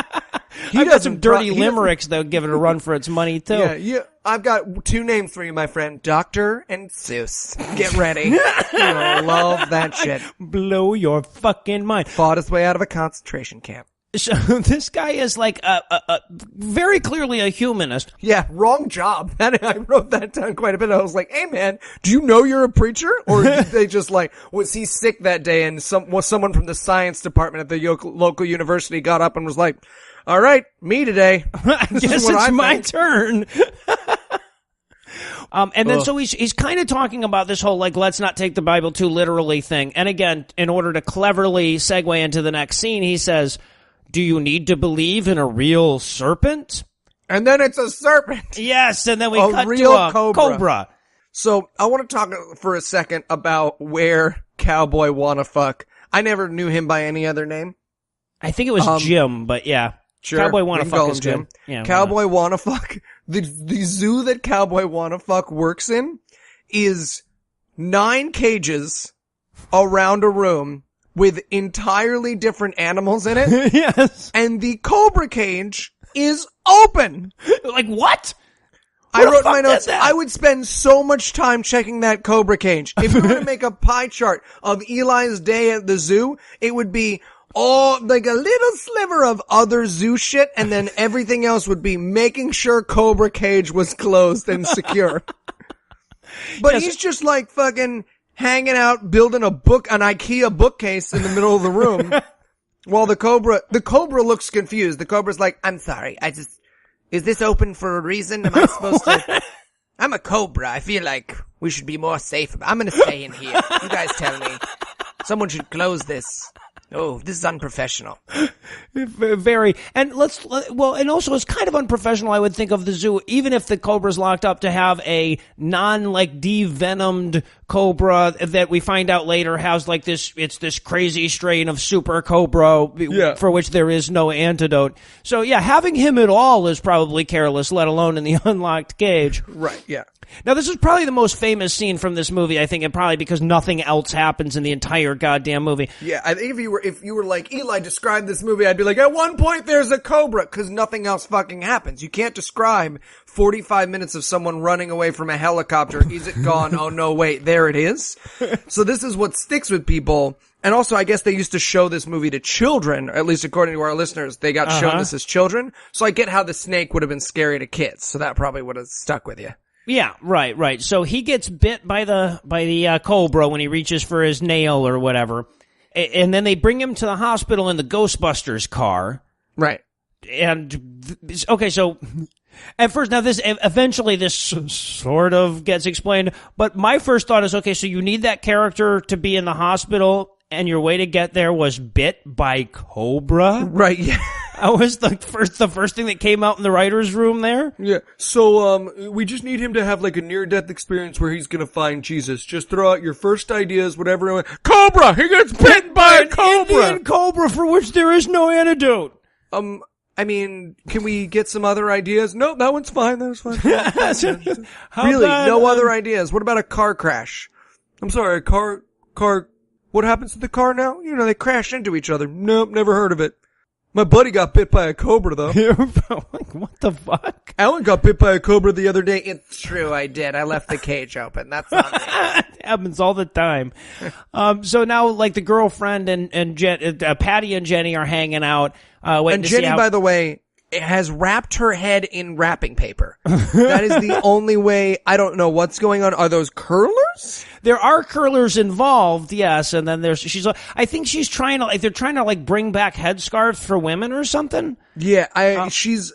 I've got some dirty limericks that'll give it a run for its money, too. Yeah. I've got 2 names for you, my friend. Dr. and Seuss. Get ready. I love that shit. Blow your fucking mind. Fought his way out of a concentration camp. So this guy is like a very clearly a humanist. Yeah, wrong job. I wrote that down quite a bit. I was like, hey man, do you know you're a preacher? Or did they just like, was he sick that day and someone from the science department at the local university got up and was like, all right, me today. I guess it's my turn. And then so he's kind of talking about this whole, like, let's not take the Bible too literally thing. And again, in order to cleverly segue into the next scene, he says, do you need to believe in a real serpent? And then it's a serpent. Yes, and then we cut real to a cobra. So I want to talk for a second about where Cowboy Wannafuck. I never knew him by any other name. I think it was Jim, but yeah. Sure. Cowboy Wannafuck is Jim. Good. Yeah, Cowboy Wannafuck. The zoo that Cowboy Wannafuck works in is 9 cages around a room with entirely different animals in it. Yes. And the cobra cage is open. Like, what? I wrote in my notes, I would spend so much time checking that cobra cage. If we were to make a pie chart of Eli's day at the zoo, it would be like a little sliver of other zoo shit, and then everything else would be making sure cobra cage was closed and secure. But he's just like fucking hanging out, building an IKEA bookcase in the middle of the room. While the cobra looks confused. The cobra's like, I'm sorry, is this open for a reason? Am I supposed to? I'm a cobra. I feel like we should be more safe. I'm gonna stay in here. You guys tell me. Someone should close this. Oh, this is unprofessional. Very. And and also it's kind of unprofessional, I would think, of the zoo, even if the cobra's locked up, to have a de-venomed cobra that we find out later has like this crazy strain of super cobra for which there is no antidote. So yeah, having him at all is probably careless, let alone in the unlocked cage. Right, yeah. Now, this is probably the most famous scene from this movie, I think, and probably because nothing else happens in the entire goddamn movie. Yeah, I think if you were like, Eli, describe this movie, I'd be like, at one point there's a cobra, because nothing else fucking happens. You can't describe 45 minutes of someone running away from a helicopter. Is it gone? Oh no, wait, there it is. So this is what sticks with people. And also, I guess they used to show this movie to children, at least according to our listeners. They got shown this as children. So I get how the snake would have been scary to kids. So that probably would have stuck with you. Yeah, right. So he gets bit by the cobra when he reaches for his nail or whatever. And then they bring him to the hospital in the Ghostbusters car. Right. And, okay, so at first, now eventually this sort of gets explained, but my first thought is, okay, so you need that character to be in the hospital, and your way to get there was bit by cobra? Right, yeah. That was the first thing that came out in the writer's room there? Yeah. So, we just need him to have like a near-death experience where he's gonna find Jesus. Just throw out your first ideas, whatever. Cobra! He gets bitten by a cobra! Indian cobra for which there is no antidote. I mean, can we get some other ideas? No, that one's fine. That was fine. Really? No other ideas? What about a car crash? I'm sorry, a car, what happens to the car now? You know, they crash into each other. Nope, never heard of it. My buddy got bit by a cobra, though. Like, what the fuck? Alan got bit by a cobra the other day. It's true, I did. I left the cage open. That's not me. It happens all the time. So now, like, the girlfriend and Patty and Jenny are hanging out. And Jenny, by the way, has wrapped her head in wrapping paper. That is the only way. I don't know what's going on. Are those curlers? There are curlers involved, yes. And then I think she's trying to, like, they're trying to, like, bring back headscarves for women or something. Yeah, she's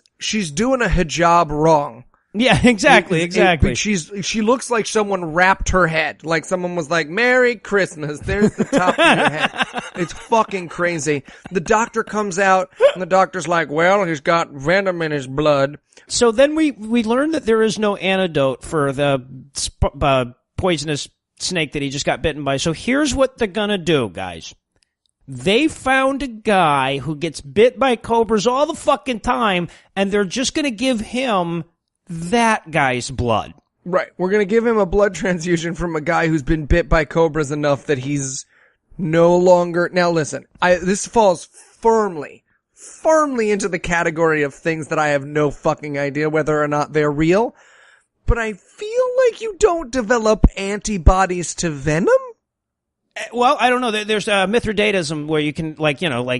doing a hijab wrong. Yeah, exactly. She looks like someone wrapped her head. Like someone was like, Merry Christmas. There's the top of your head. It's fucking crazy. The doctor comes out, and the doctor's like, well, he's got venom in his blood. So then we learn that there is no antidote for the poisonous snake that he just got bitten by. So here's what they're gonna do, guys. They found a guy who gets bit by cobras all the fucking time, and they're just going to give him that guy's blood. Right. We're going to give him a blood transfusion from a guy who's been bit by cobras enough that he's no longer... Now listen, this falls firmly into the category of things that I have no fucking idea whether or not they're real. But I feel like you don't develop antibodies to venom? Well, I don't know. There's Mithridatism where you can,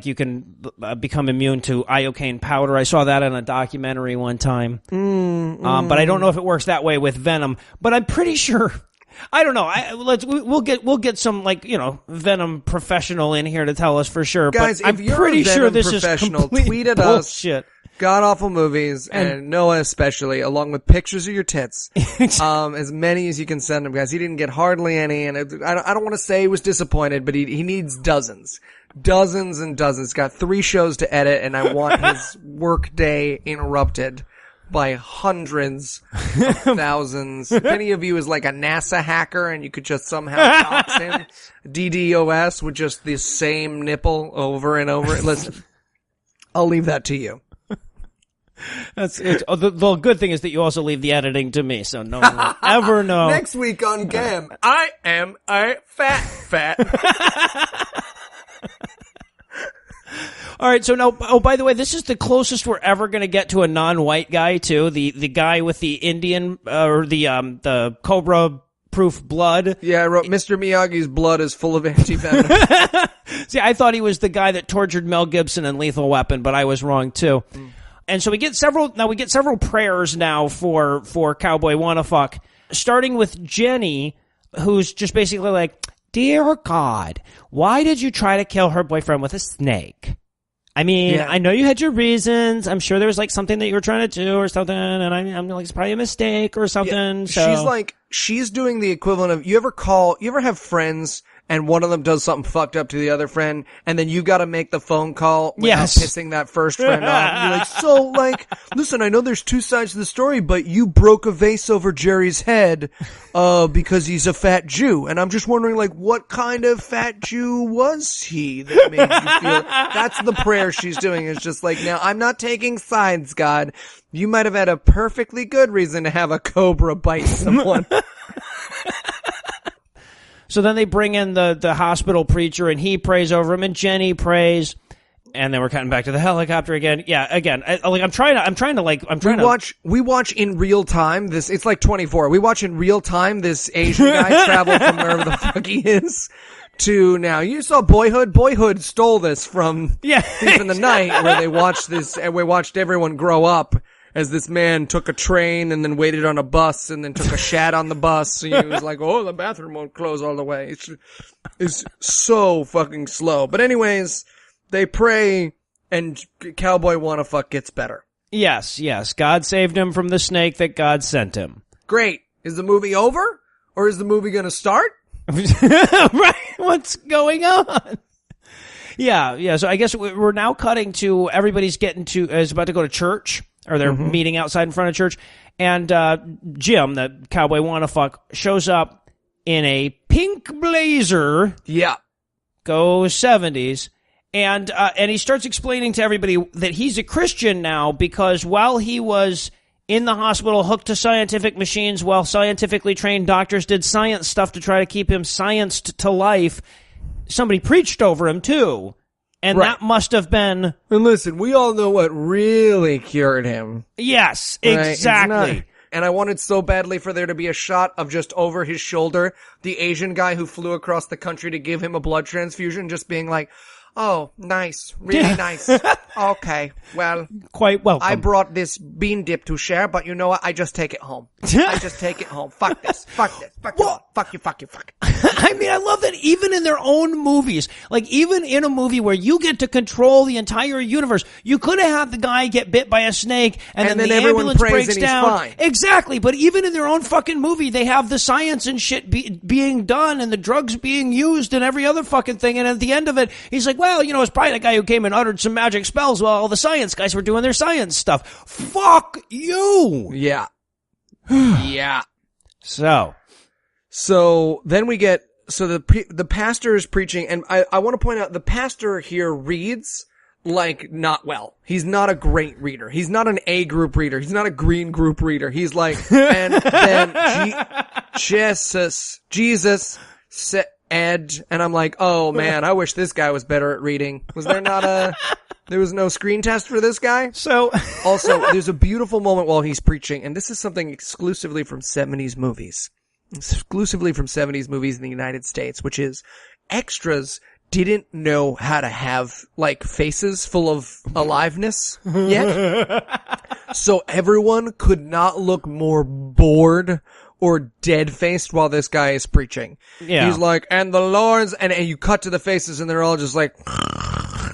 you can become immune to iocane powder. I saw that in a documentary one time. But I don't know if it works that way with venom. But I'm pretty sure. I don't know. We'll get some venom professional in here to tell us for sure. Guys, but if I'm you're pretty a venom sure this professional, is complete tweet at bullshit. us. God awful movies and Noah especially, along with pictures of your tits, as many as you can send him, guys. He didn't get hardly any, and I don't want to say he was disappointed, but he needs dozens and dozens. He's got 3 shows to edit, and I want his work day interrupted by hundreds of thousands. If any of you is like a NASA hacker and you could just somehow dox him, DDoS with just the same nipple over and over. Listen, I'll leave that to you. The good thing is that you also leave the editing to me, so no one will ever know. Next week on GAM, I am a fat. All right, so now, by the way, this is the closest we're ever going to get to a non-white guy, too. The guy with the Indian, or the cobra-proof blood. Yeah, I wrote, Mr. Miyagi's blood is full of anti-venom. See, I thought he was the guy that tortured Mel Gibson in Lethal Weapon, but I was wrong, too. And so we get several prayers now for Cowboy Wannafuck, starting with Jenny, who's just basically like, "Dear God, why did you try to kill her boyfriend with a snake? I mean, I know you had your reasons. I'm sure there was something that you were trying to do or something, and I'm like, it's probably a mistake or something." Yeah, she's doing the equivalent of, you ever have friends and one of them does something fucked up to the other friend, and then you gotta make the phone call without pissing that first friend off. You're like, listen, I know there's 2 sides to the story, but you broke a vase over Jerry's head, because he's a fat Jew. And I'm just wondering, what kind of fat Jew was he that made you feel? That's the prayer she's doing. It's just now I'm not taking sides, God. You might have had a perfectly good reason to have a cobra bite someone. So then they bring in the hospital preacher, and he prays over him, and Jenny prays, and then we're cutting back to the helicopter again. Yeah, again, We watch in real time this. It's like 24. We watch in real time this Asian guy travel from wherever the fuck he is to now. You saw Boyhood. Boyhood stole this from Thief in the Night, where they watched this, and we watched everyone grow up as this man took a train and then waited on a bus and then took a shat on the bus. So he was like, oh, the bathroom won't close all the way. It's so fucking slow. But anyways, they pray and Cowboy Wannafuck gets better. Yes. God saved him from the snake that God sent him. Great. Is the movie over? Or is the movie going to start? Right. What's going on? Yeah. So I guess we're now cutting to everybody's is about to go to church. Or they're meeting outside in front of church. And Jim, the Cowboy Wannafuck, shows up in a pink blazer. Yeah. Go 70s. And he starts explaining to everybody that he's a Christian now because while he was in the hospital hooked to scientific machines while scientifically trained doctors did science stuff to try to keep him scienced to life, somebody preached over him too. And that must have been... And listen, we all know what really cured him. Yes, exactly. And I wanted so badly for there to be a shot of just over his shoulder, the Asian guy who flew across the country to give him a blood transfusion, just being like, oh, nice, really nice. Okay, well, quite welcome. I brought this bean dip to share, but you know what? I just take it home. I just take it home. Fuck this. Fuck you. I mean, I love that even in their own movies, even in a movie where you get to control the entire universe, you could have had the guy get bit by a snake and then the ambulance breaks down. Fine. Exactly. But even in their own fucking movie, they have the science and shit being done and the drugs being used and every other fucking thing. And at the end of it, he's like, well, it's probably the guy who came and uttered some magic spells while all the science guys were doing their science stuff. Fuck you. Yeah. Yeah. So then we get So the pastor is preaching, and I want to point out the pastor here reads like not well. He's not a great reader. He's not an A group reader. He's not a green group reader. He's like, and then Jesus said, and I'm like, oh man, I wish this guy was better at reading. There was no screen test for this guy? So Also, there's a beautiful moment while he's preaching, and this is something exclusively from 70s movies. Exclusively from 70s movies in the United States, which is extras didn't know how to have, like, faces full of aliveness yet. So everyone could not look more bored or dead-faced while this guy is preaching. Yeah. He's like, and the Lord's, and you cut to the faces and they're all just like...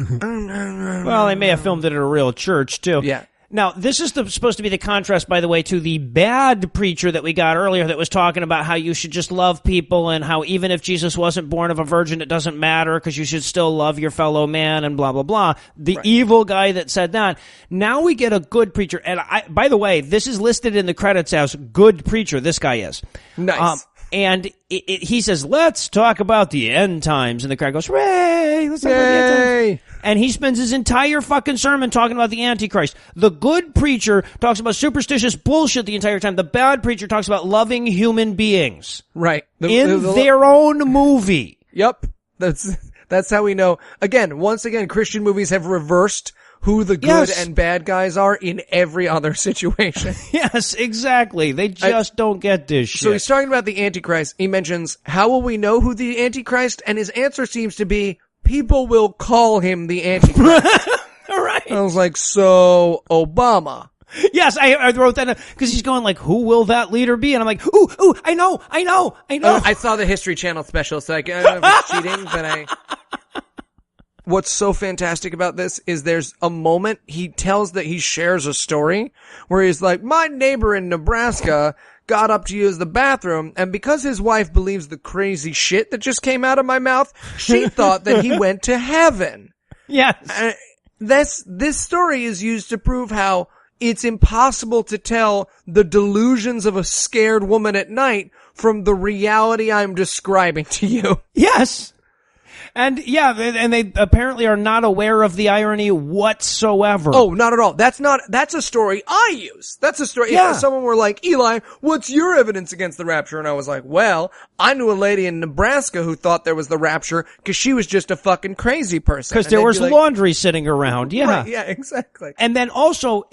Well, they may have filmed it at a real church, too. Yeah. Now, this is supposed to be the contrast, by the way, to the bad preacher that we got earlier that was talking about how you should just love people and how even if Jesus wasn't born of a virgin, it doesn't matter because you should still love your fellow man and blah, blah, blah. The evil guy that said that. Now we get a good preacher. And by the way, this is listed in the credits as good preacher. This guy is. Nice. And he says, let's talk about the end times. And the crowd goes, hooray! Let's talk about the end times. And he spends his entire fucking sermon talking about the Antichrist. The good preacher talks about superstitious bullshit the entire time. The bad preacher talks about loving human beings. Right. Their own movie. Yep. That's how we know. Once again, Christian movies have reversed who the good and bad guys are in every other situation. Yes, exactly. They just don't get this shit. So he's talking about the Antichrist. He mentions, how will we know who the Antichrist? And his answer seems to be, people will call him the Antichrist. All right. I was like, so Obama. Yes, I wrote that because he's going like, who will that leader be? And I'm like, ooh, I know. I saw the History Channel special, so I don't know if it's cheating, but What's so fantastic about this is there's a moment he shares a story where he's like, my neighbor in Nebraska got up to use the bathroom, and because his wife believes the crazy shit that just came out of my mouth, she thought that he went to heaven. Yes. This story is used to prove how it's impossible to tell the delusions of a scared woman at night from the reality I'm describing to you. Yes. And they apparently are not aware of the irony whatsoever. Oh, not at all. That's a story I use. That's a story. Yeah. If someone were like, Eli, what's your evidence against the rapture? And I was like, well, I knew a lady in Nebraska who thought there was the rapture because she was just a fucking crazy person. Because there was laundry sitting around. Yeah. Right, yeah, exactly. And then also,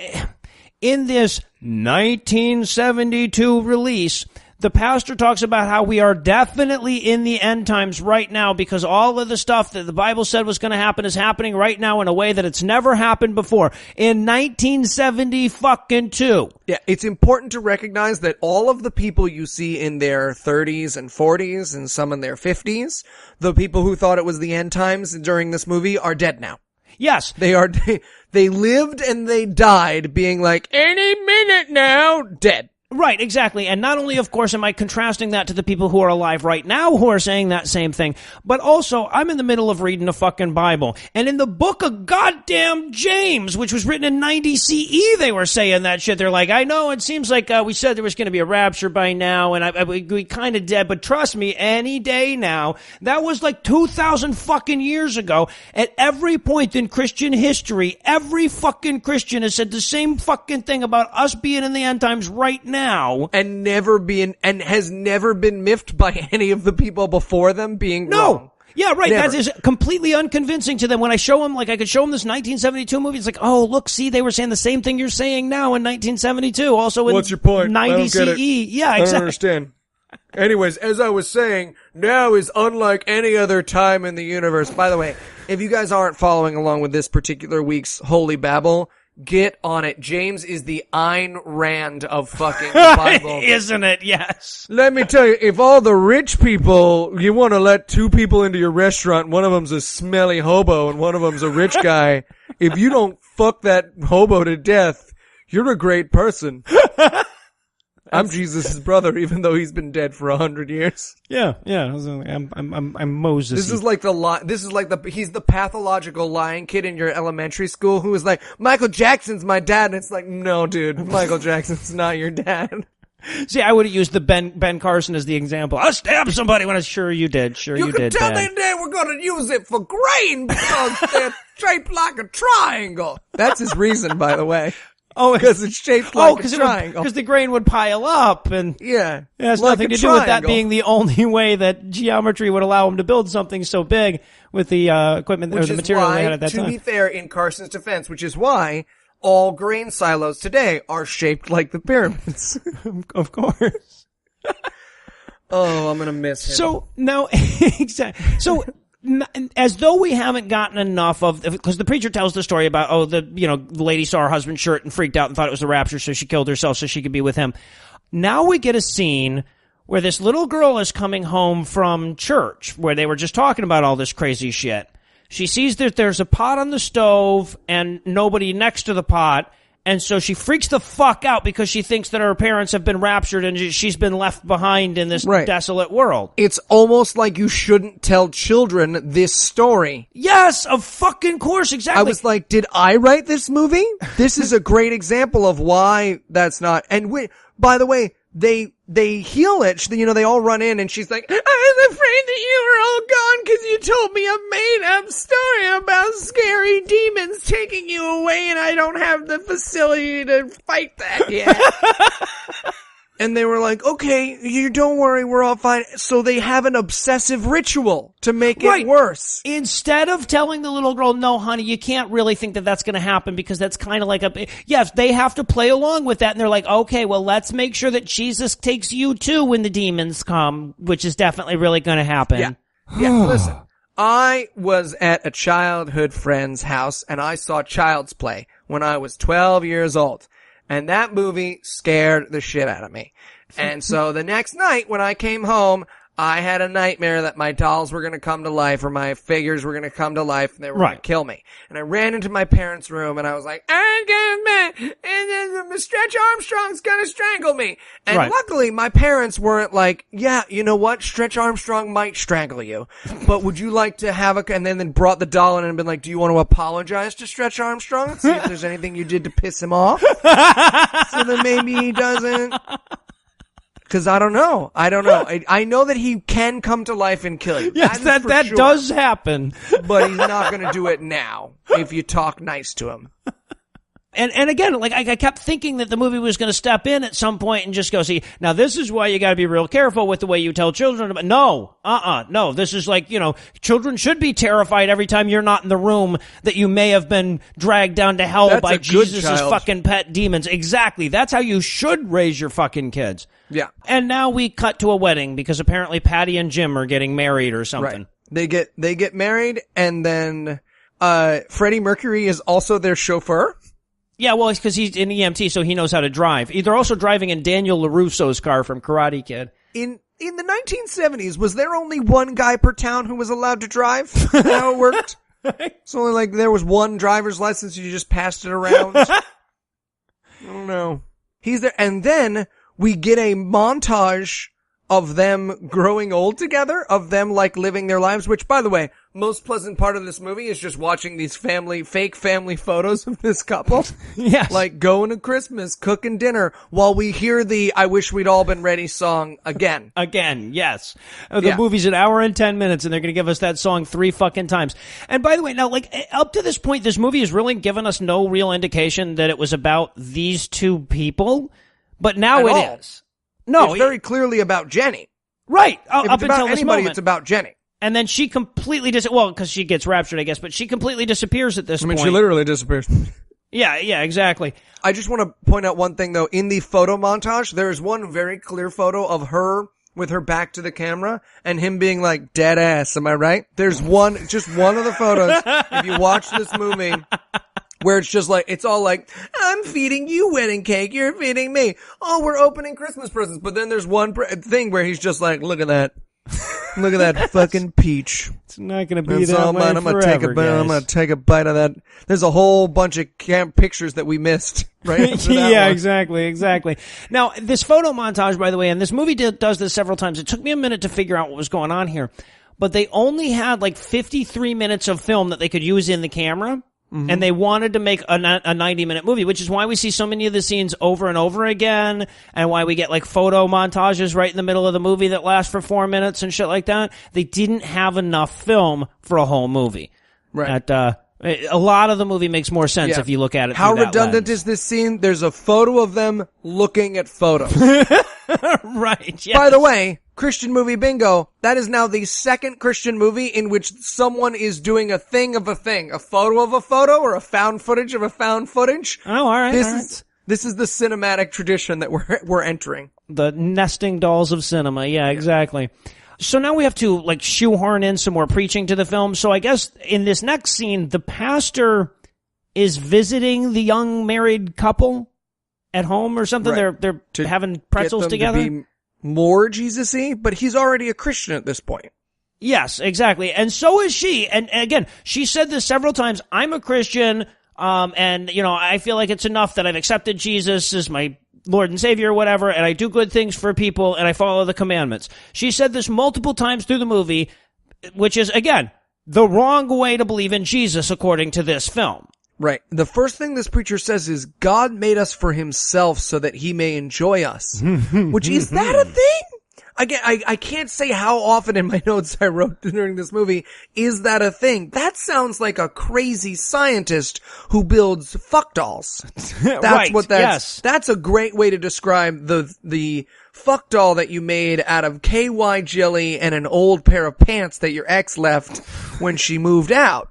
in this 1972 release, the pastor talks about how we are definitely in the end times right now because all of the stuff that the Bible said was going to happen is happening right now in a way that it's never happened before. In 1972. Yeah, it's important to recognize that all of the people you see in their 30s and 40s and some in their 50s, the people who thought it was the end times during this movie are dead now. Yes. They lived and they died being like, any minute now, dead. Right, exactly. And not only, of course, am I contrasting that to the people who are alive right now who are saying that same thing, but also I'm in the middle of reading a fucking Bible. And in the book of goddamn James, which was written in 90 CE, they were saying that shit. They're like, I know it seems like we said there was going to be a rapture by now, and we kind of did, but trust me, any day now. That was like 2,000 fucking years ago. At every point in Christian history, every fucking Christian has said the same fucking thing about us being in the end times right now. And has never been miffed by any of the people before them being wrong. Yeah, right. Never. That is completely unconvincing to them. When I show them, like, I could show them this 1972 movie. It's like, oh, look, see, they were saying the same thing you're saying now in 1972. Also in What's your point? 90 CE. Yeah, exactly. I don't understand. Anyways, as I was saying, now is unlike any other time in the universe. By the way, if you guys aren't following along with this particular week's Holy Babble, get on it. James is the Ayn Rand of fucking the Bible. Isn't it? Yes. Let me tell you, if all the rich people, you want to let two people into your restaurant, one of them's a smelly hobo and one of them's a rich guy, if you don't fuck that hobo to death, you're a great person. I'm Jesus' brother, even though he's been dead for 100 years. Yeah. I'm Moses. He's the pathological lying kid in your elementary school who is like, Michael Jackson's my dad, and it's like, no, dude, Michael Jackson's not your dad. See, I would have used the Ben Carson as the example. I stabbed somebody when I sure you did. Sure you did. You can tell Ben. they were going to use it for grain because they're shaped like a triangle. That's his reason, by the way. Oh, because it's shaped like a triangle. Because the grain would pile up, and yeah, it has like nothing to do triangle. with that being the only way that geometry would allow him to build something so big with the equipment or the material they had at that time. To be fair, in Carson's defense, which is why all grain silos today are shaped like the pyramids. Of course. Oh, I'm gonna miss him. So now, exactly. So. As though we haven't gotten enough of, because the preacher tells the story about, the lady saw her husband's shirt and freaked out and thought it was the rapture, so she killed herself so she could be with him. Now we get a scene where this little girl is coming home from church, where they were just talking about all this crazy shit. She sees that there's a pot on the stove and nobody next to the pot, and so she freaks the fuck out because she thinks that her parents have been raptured and she's been left behind in this desolate world. It's almost like you shouldn't tell children this story. Yes, of fucking course, exactly. I was like, did I write this movie? This is a great example of why that's not. And by the way, they heal it. They all run in and she's like, I was afraid that you were all gone because you told me a made up story about scary demons taking you away and I don't have the facility to fight that yet. And they were like, okay, you don't worry, we're all fine. So they have an obsessive ritual to make it worse. Instead of telling the little girl, no, honey, you can't really think that that's going to happen because that's kind of like yes, they have to play along with that. And they're like, okay, well, let's make sure that Jesus takes you too when the demons come, which is definitely really going to happen. Yeah, listen. I was at a childhood friend's house and I saw Child's Play when I was 12 years old. And that movie scared the shit out of me. And so the next night when I came home, I had a nightmare that my dolls were going to come to life or my figures were going to come to life and they were going to kill me. And I ran into my parents' room and I was like, I'm going back and then Stretch Armstrong's going to strangle me. And luckily my parents weren't like, yeah, you know what? Stretch Armstrong might strangle you. But would you like to have and then brought the doll in and been like, do you want to apologize to Stretch Armstrong and see if there's anything you did to piss him off? So that maybe he doesn't. Because I don't know. I know that he can come to life and kill you. Yes, that sure. Does happen. But he's not going to do it now if you talk nice to him. And again, like I kept thinking that the movie was going to step in at some point and just go, see, now this is why you got to be real careful with the way you tell children. No, no. This is like, children should be terrified every time you're not in the room that you may have been dragged down to hell by Jesus' fucking pet demons. Exactly. That's how you should raise your fucking kids. Yeah. And now we cut to a wedding because apparently Patty and Jim are getting married or something. Right. They get married and then Freddie Mercury is also their chauffeur. Yeah, well, it's because he's an EMT, so he knows how to drive. They're also driving in Daniel LaRusso's car from Karate Kid. In the 1970s, was there only one guy per town who was allowed to drive? How it worked? So only there was one driver's license, you just passed it around? I don't know. He's there, and then we get a montage of them growing old together, of them living their lives, which, by the way, most pleasant part of this movie is just watching these fake family photos of this couple. Yes. Going to Christmas, cooking dinner, while we hear the I Wish We'd All Been Ready song again. Again, yes. The movie's an hour and 10 minutes, and they're going to give us that song 3 fucking times. And by the way, now, up to this point, this movie has really given us no real indication that it was about these two people, but now it is. No, it's very clearly about Jenny. Right. If up it's about until this anybody, moment. it's about Jenny. And then she completely because she gets raptured, I guess, but she completely disappears at this point. She literally disappears. Yeah, exactly. I just want to point out one thing, though. In the photo montage, there is one very clear photo of her with her back to the camera and him being like, dead ass, am I right? There's just one of the photos, if you watch this movie, where it's just it's all I'm feeding you wedding cake, you're feeding me. Oh, we're opening Christmas presents. But then there's one thing where he's just look at that. Look at that fucking peach. It's not going to be that way I'm going to take a bite of that. There's a whole bunch of pictures that we missed, right? Yeah, exactly. Now, this photo montage, by the way, and this movie does this several times. It took me a minute to figure out what was going on here. But they only had 53 minutes of film that they could use in the camera. And they wanted to make a 90-minute movie, which is why we see so many of the scenes over and over again, and why we get like photo montages right in the middle of the movie that last for 4 minutes and shit like that. They didn't have enough film for a whole movie. Right. A lot of the movie makes more sense if you look at it How through that redundant lens. is this scene? There's a photo of them looking at photos. Right, yes. By the way, Christian movie bingo, that is now the second Christian movie in which someone is doing a thing of a thing. A photo of a photo or a found footage of a found footage. Oh, all right. This is the cinematic tradition that we're entering. The nesting dolls of cinema. Yeah, exactly. So now we have to like shoehorn in some more preaching to the film. So I guess in this next scene, the pastor is visiting the young married couple at home or something. Right. They're To having pretzels get them together. To be more Jesus-y, but he's already a Christian at this point. Yes, exactly. And so is she. And again, she said this several times. I'm a Christian, and, you know, I feel like it's enough that I've accepted Jesus as my Lord and Savior or whatever, and I do good things for people, and I follow the commandments. She said this multiple times through the movie, which is, again, the wrong way to believe in Jesus according to this film. Right. The first thing this preacher says is, God made us for himself so that he may enjoy us. Which, is that a thing? Again, I can't say how often in my notes I wrote during this movie, is that a thing? That sounds like a crazy scientist who builds fuck dolls. That's Right, what that's a great way to describe the fuck doll that you made out of KY jelly and an old pair of pants that your ex left when she moved out.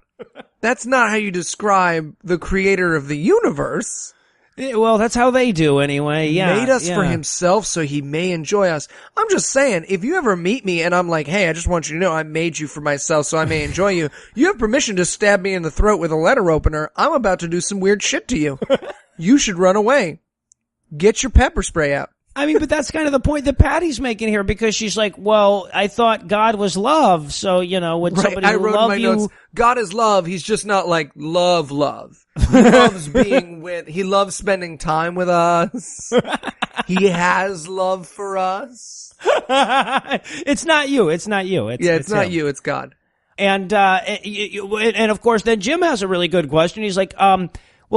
That's not how you describe the creator of the universe. Well, that's how they do anyway. Yeah. Made us for himself so he may enjoy us. I'm just saying, if you ever meet me and I'm like, hey, I just want you to know I made you for myself so I may enjoy you, you have permission to stab me in the throat with a letter opener. I'm about to do some weird shit to you. You should run away. Get your pepper spray out. I mean, but that's kind of the point that Patty's making here, because she's like, well, I thought God was love, so, you know, would somebody I wrote love in my you... notes, God is love, he's just not like love. He loves he loves spending time with us. He has love for us. It's not you. It's not you. It's not him. you, it's God. And of course, then Jim has a really good question. He's like, well,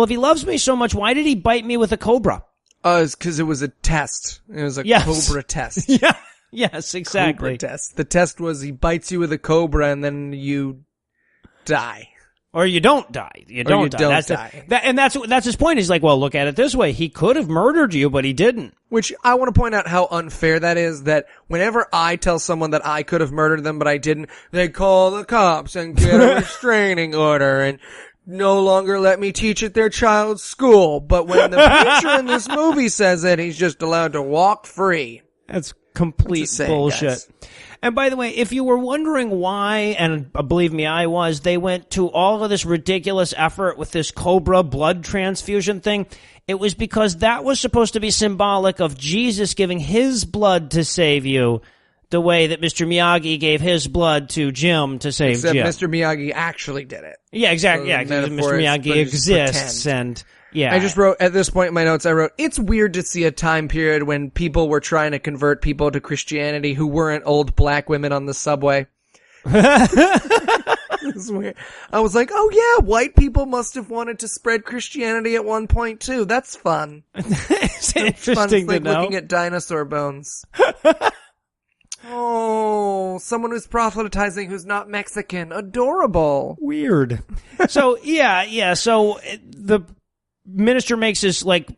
if he loves me so much, why did he bite me with a cobra? It's because it was a test. It was a cobra test. Yeah. Yes, exactly. Cobra test. The test was he bites you with a cobra and then you die. Or you don't die. You don't die. And that's his point. He's like, well, look at it this way. He could have murdered you, but he didn't. Which I want to point out how unfair that is, that whenever I tell someone that I could have murdered them, but I didn't, they call the cops and get a restraining order and no longer let me teach at their child's school. But when the preacher in this movie says it, he's just allowed to walk free. That's complete bullshit. Guys. And by the way, if you were wondering why, and believe me, I was, they went to all of this ridiculous effort with this Cobra blood transfusion thing, it was because that was supposed to be symbolic of Jesus giving his blood to save you, the way that Mr. Miyagi gave his blood to Jim to save Except Jim. Mr. Miyagi actually did it. Yeah, exactly. So yeah, because Mr. Miyagi exists, and yeah. I just wrote, at this point in my notes, I wrote, it's weird to see a time period when people were trying to convert people to Christianity who weren't old black women on the subway. It's weird. I was like, oh yeah, white people must have wanted to spread Christianity at one point too. That's fun. It's interesting fun. It's like to know. looking at dinosaur bones. Oh, someone who's proselytizing who's not Mexican. Adorable. Weird. So, yeah. So the minister makes this, like,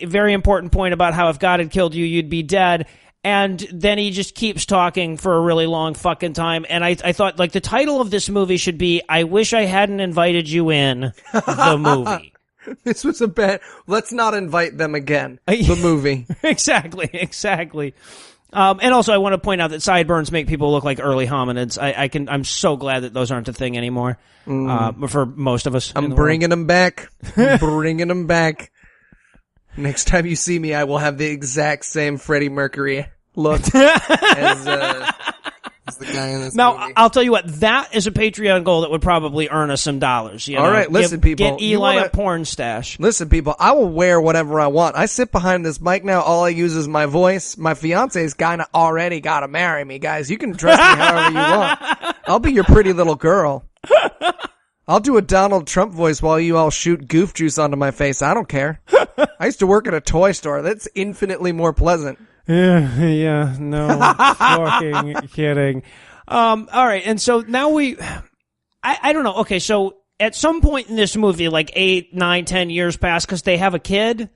very important point about how if God had killed you, you'd be dead. And then he just keeps talking for a really long fucking time. And I thought, like, the title of this movie should be, I Wish I Hadn't Invited You In, the movie. This was a bet. Let's not invite them again. The movie. Exactly. And also I want to point out that sideburns make people look like early hominids. I'm so glad that those aren't a thing anymore. For most of us. I'm bringing them back. Bringing them back. Next time you see me, I will have the exact same Freddie Mercury look as the guy in this now, movie. I'll tell you what, that is a Patreon goal that would probably earn us some dollars. You know? All right, listen, people. Get Eli a porn stash. Listen, people, I will wear whatever I want. I sit behind this mic now. All I use is my voice. My fiance's kind of already got to marry me, guys. You can dress me however you want. I'll be your pretty little girl. I'll do a Donald Trump voice while you all shoot goof juice onto my face. I don't care. I used to work at a toy store. That's infinitely more pleasant. Yeah, no fucking kidding. All right, and so now I don't know. Okay, so at some point in this movie, like 8, 9, 10 years pass because they have a kid,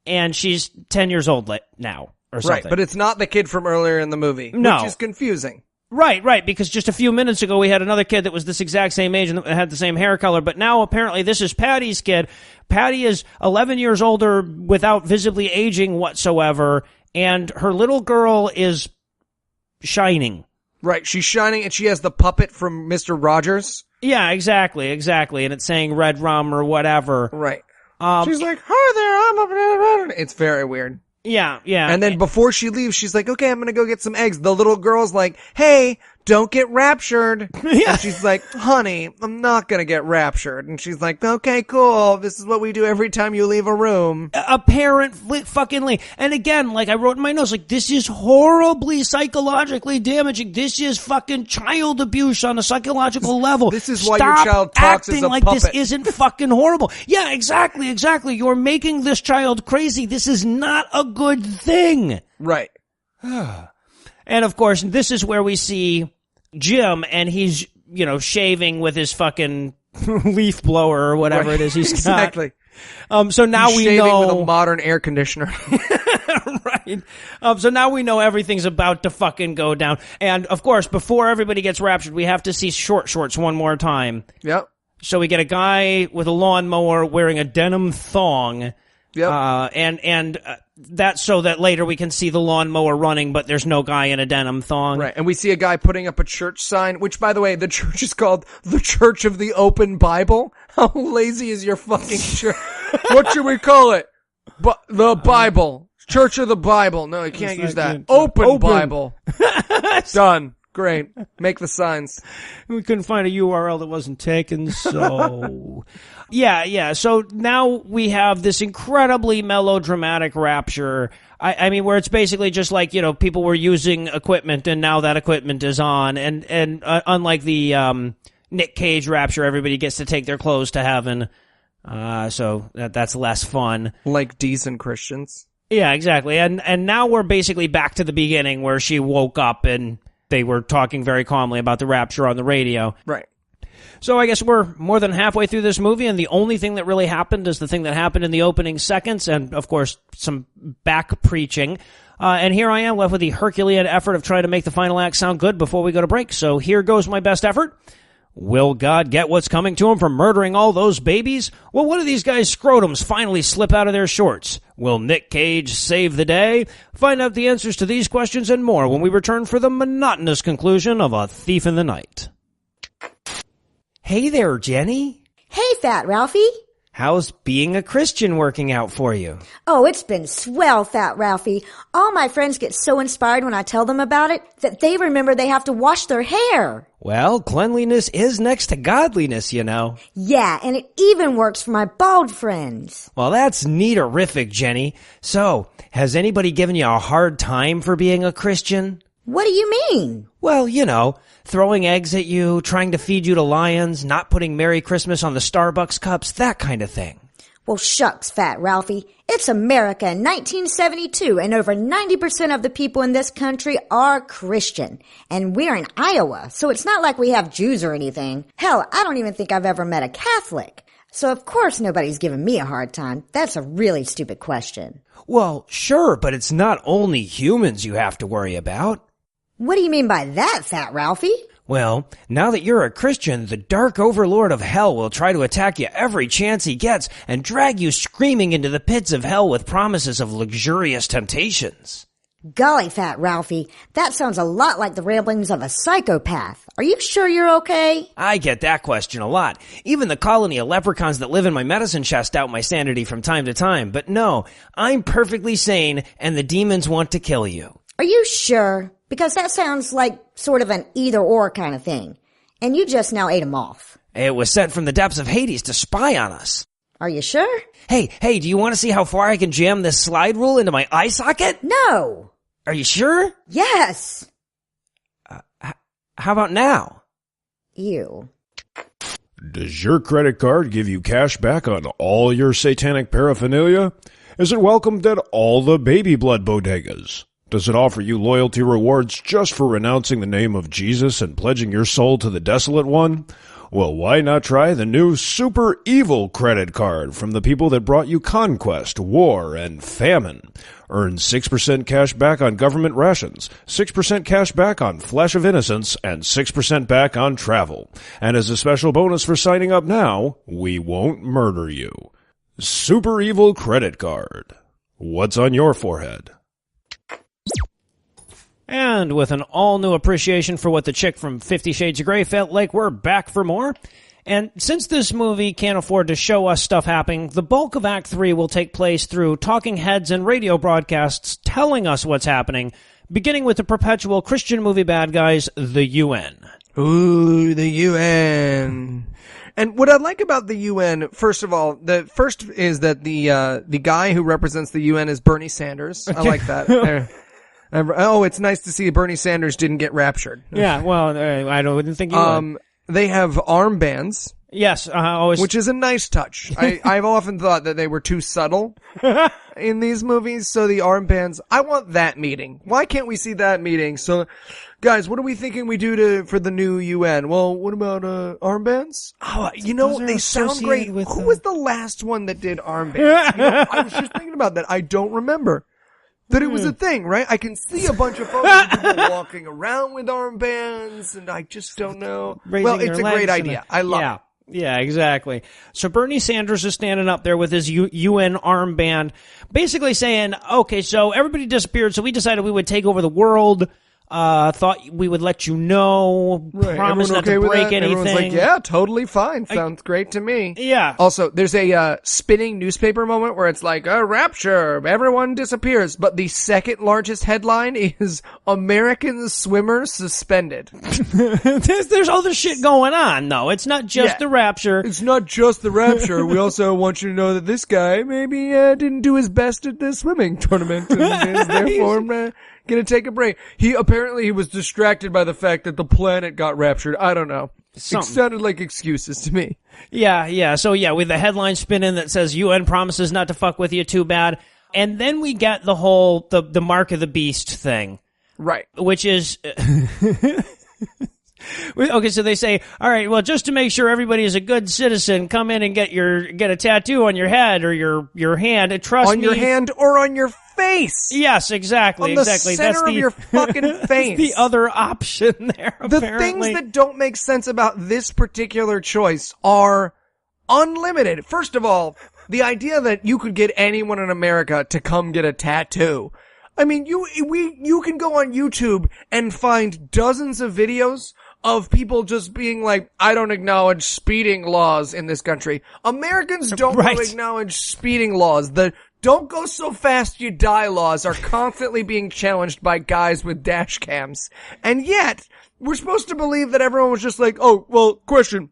and she's 10 years old now or something. Right, but it's not the kid from earlier in the movie, no. Which is confusing. Right, because just a few minutes ago we had another kid that was this exact same age and had the same hair color, but now apparently this is Patty's kid. Patty is 11 years older without visibly aging whatsoever, and her little girl is shining. Right, she's shining, and she has the puppet from Mr. Rogers. Yeah, exactly, and it's saying red rum or whatever. Right. She's like, hi there, I'm a... It's very weird. Yeah. And then before she leaves, she's like, okay, I'm gonna go get some eggs. The little girl's like, hey, don't get raptured. Yeah. And she's like, honey, I'm not gonna get raptured. And she's like, okay, cool. This is what we do every time you leave a room. Apparently, fuckingly. And again, like I wrote in my notes, like, this is horribly psychologically damaging. This is fucking child abuse on a psychological level. This is why your child talks as a like puppet. This isn't fucking horrible. Yeah, exactly. You're making this child crazy. This is not a good thing. Right. And of course, this is where we see Jim, and he's, shaving with his fucking leaf blower or whatever it is he's got. Exactly. So now he's we shaving know with a modern air conditioner. right. So now we know everything's about to fucking go down. And of course, before everybody gets raptured, we have to see Short Shorts one more time. Yep. So we get a guy with a lawnmower wearing a denim thong. Yep. And that's so that later we can see the lawnmower running, but there's no guy in a denim thong. Right. And we see a guy putting up a church sign, which, by the way, the church is called the Church of the Open Bible. How lazy is your fucking church? What should we call it? The Bible. Church of the Bible. No, you can't use that. Open Bible. Done. Great. Make the signs. We couldn't find a URL that wasn't taken, so... Yeah. So now we have this incredibly melodramatic rapture. I mean, where it's basically just like, people were using equipment and now that equipment is on. And unlike the Nick Cage rapture, everybody gets to take their clothes to heaven. So that's less fun. Like decent Christians. Yeah, exactly. And now we're basically back to the beginning where she woke up and they were talking very calmly about the rapture on the radio. Right. So I guess we're more than halfway through this movie, and the only thing that really happened is the thing that happened in the opening seconds, and, of course, some back preaching. And here I am left with the Herculean effort of trying to make the final act sound good before we go to break. So here goes my best effort. Will God get what's coming to him for murdering all those babies? Will one of these guys' scrotums finally slip out of their shorts? Will Nick Cage save the day? Find out the answers to these questions and more when we return for the monotonous conclusion of A Thief in the Night. Hey there, Jenny. Hey, Fat Ralphie. How's being a Christian working out for you? Oh, it's been swell, Fat Ralphie. All my friends get so inspired when I tell them about it that they remember they have to wash their hair. Well, cleanliness is next to godliness, Yeah, and it even works for my bald friends. Well, that's neaterific, Jenny. So, has anybody given you a hard time for being a Christian? What do you mean? Well, throwing eggs at you, trying to feed you to lions, not putting Merry Christmas on the Starbucks cups, that kind of thing. Well, shucks, Fat Ralphie. It's America in 1972, and over 90% of the people in this country are Christian. And we're in Iowa, so it's not like we have Jews or anything. Hell, I don't even think I've ever met a Catholic. So of course nobody's giving me a hard time. That's a really stupid question. Well, sure, but it's not only humans you have to worry about. What do you mean by that, Fat Ralphie? Well, now that you're a Christian, the dark overlord of hell will try to attack you every chance he gets and drag you screaming into the pits of hell with promises of luxurious temptations. Golly, Fat Ralphie, that sounds a lot like the ramblings of a psychopath. Are you sure you're okay? I get that question a lot. Even the colony of leprechauns that live in my medicine chest doubt my sanity from time to time. But no, I'm perfectly sane and the demons want to kill you. Are you sure? Because that sounds like sort of an either-or kind of thing. And you just now ate him off. It was sent from the depths of Hades to spy on us. Are you sure? Hey, do you want to see how far I can jam this slide rule into my eye socket? No. Are you sure? Yes. How about now? Ew. Does your credit card give you cash back on all your satanic paraphernalia? Is it welcomed at all the baby blood bodegas? Does it offer you loyalty rewards just for renouncing the name of Jesus and pledging your soul to the desolate one? Well, why not try the new super evil credit card from the people that brought you conquest, war, and famine? Earn 6% cash back on government rations, 6% cash back on Flash of Innocence, and 6% back on travel. And as a special bonus for signing up now, we won't murder you. Super evil credit card. What's on your forehead? And with an all-new appreciation for what the chick from 50 Shades of Grey felt like, we're back for more. And since this movie can't afford to show us stuff happening, the bulk of Act 3 will take place through talking heads and radio broadcasts telling us what's happening, beginning with the perpetual Christian movie bad guys, the UN. Ooh, the UN. And what I like about the UN, first of all, the first is that the guy who represents the UN is Bernie Sanders. I like that. Oh, it's nice to see Bernie Sanders didn't get raptured. Yeah, well, I wouldn't think you would. They have armbands. Yes, always. Which is a nice touch. I've often thought that they were too subtle in these movies, so the armbands, I want that meeting. Why can't we see that meeting? So, guys, what are we thinking we do for the new UN? Well, what about armbands? Oh, they sound great. Who was the last one that did armbands? I was just thinking about that. I don't remember. That it was a thing, right? I can see a bunch of photos of people walking around with armbands, and I just don't know. Well, it's a great idea. I love it. Yeah, exactly. So Bernie Sanders is standing up there with his UN armband, basically saying, okay, so everybody disappeared, so we decided we would take over the world. Thought we would let you know, promise not to break anything. Everyone's like, yeah, totally fine. Sounds great to me. Yeah. Also, there's a spinning newspaper moment where it's like, rapture, everyone disappears. But the second largest headline is American swimmers suspended. There's other shit going on, though. It's not just the rapture. It's not just the rapture. We also want you to know that this guy maybe didn't do his best at the swimming tournament and is therefore gonna take a break. He was distracted by the fact that the planet got raptured. I don't know. It sounded like excuses to me. Yeah. So with the headline spinning that says UN promises not to fuck with you too bad. And then we get the whole, the mark of the beast thing. Right. Which is, okay, so they say, all right, well, just to make sure everybody is a good citizen, come in and get a tattoo on your head or your hand. And trust me. On your hand or on your face. Yes, exactly. On the center of your fucking face. The other option there, apparently. The things that don't make sense about this particular choice are unlimited. First of all, the idea that you could get anyone in America to come get a tattoo. I mean, you can go on YouTube and find dozens of videos of people just being like, I don't acknowledge speeding laws in this country. Americans don't acknowledge speeding laws. The don't go so fast you die laws are constantly being challenged by guys with dash cams. And yet, we're supposed to believe that everyone was just like, oh, well, question.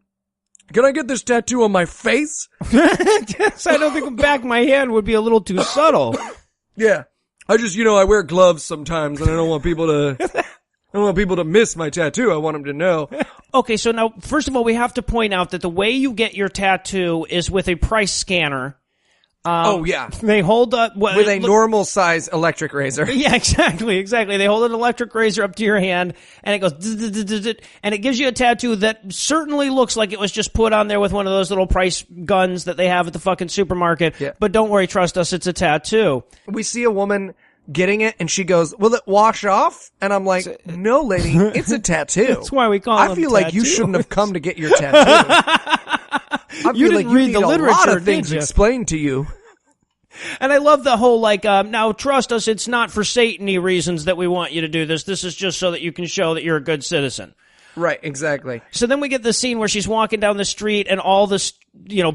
Can I get this tattoo on my face? Yes, I don't think the back of my hand would be a little too subtle. Yeah. I just, I wear gloves sometimes and I don't want people to miss my tattoo. I want them to know. Okay, so now, first of all, we have to point out that the way you get your tattoo is with a price scanner. Oh, yeah. They hold up... with a normal size electric razor. Yeah, exactly. They hold an electric razor up to your hand, and it goes... and it gives you a tattoo that certainly looks like it was just put on there with one of those little price guns that they have at the fucking supermarket. Yeah. But don't worry, trust us, it's a tattoo. We see a woman getting it, and she goes, will it wash off? And I'm like, no, lady, it's a tattoo. That's why we call it I feel like you shouldn't have come to get your tattoo. I feel like you need a lot of things explained to you. And I love the whole, now trust us, it's not for Satan-y reasons that we want you to do this. This is just so that you can show that you're a good citizen. Right, exactly. So then we get the scene where she's walking down the street and all the,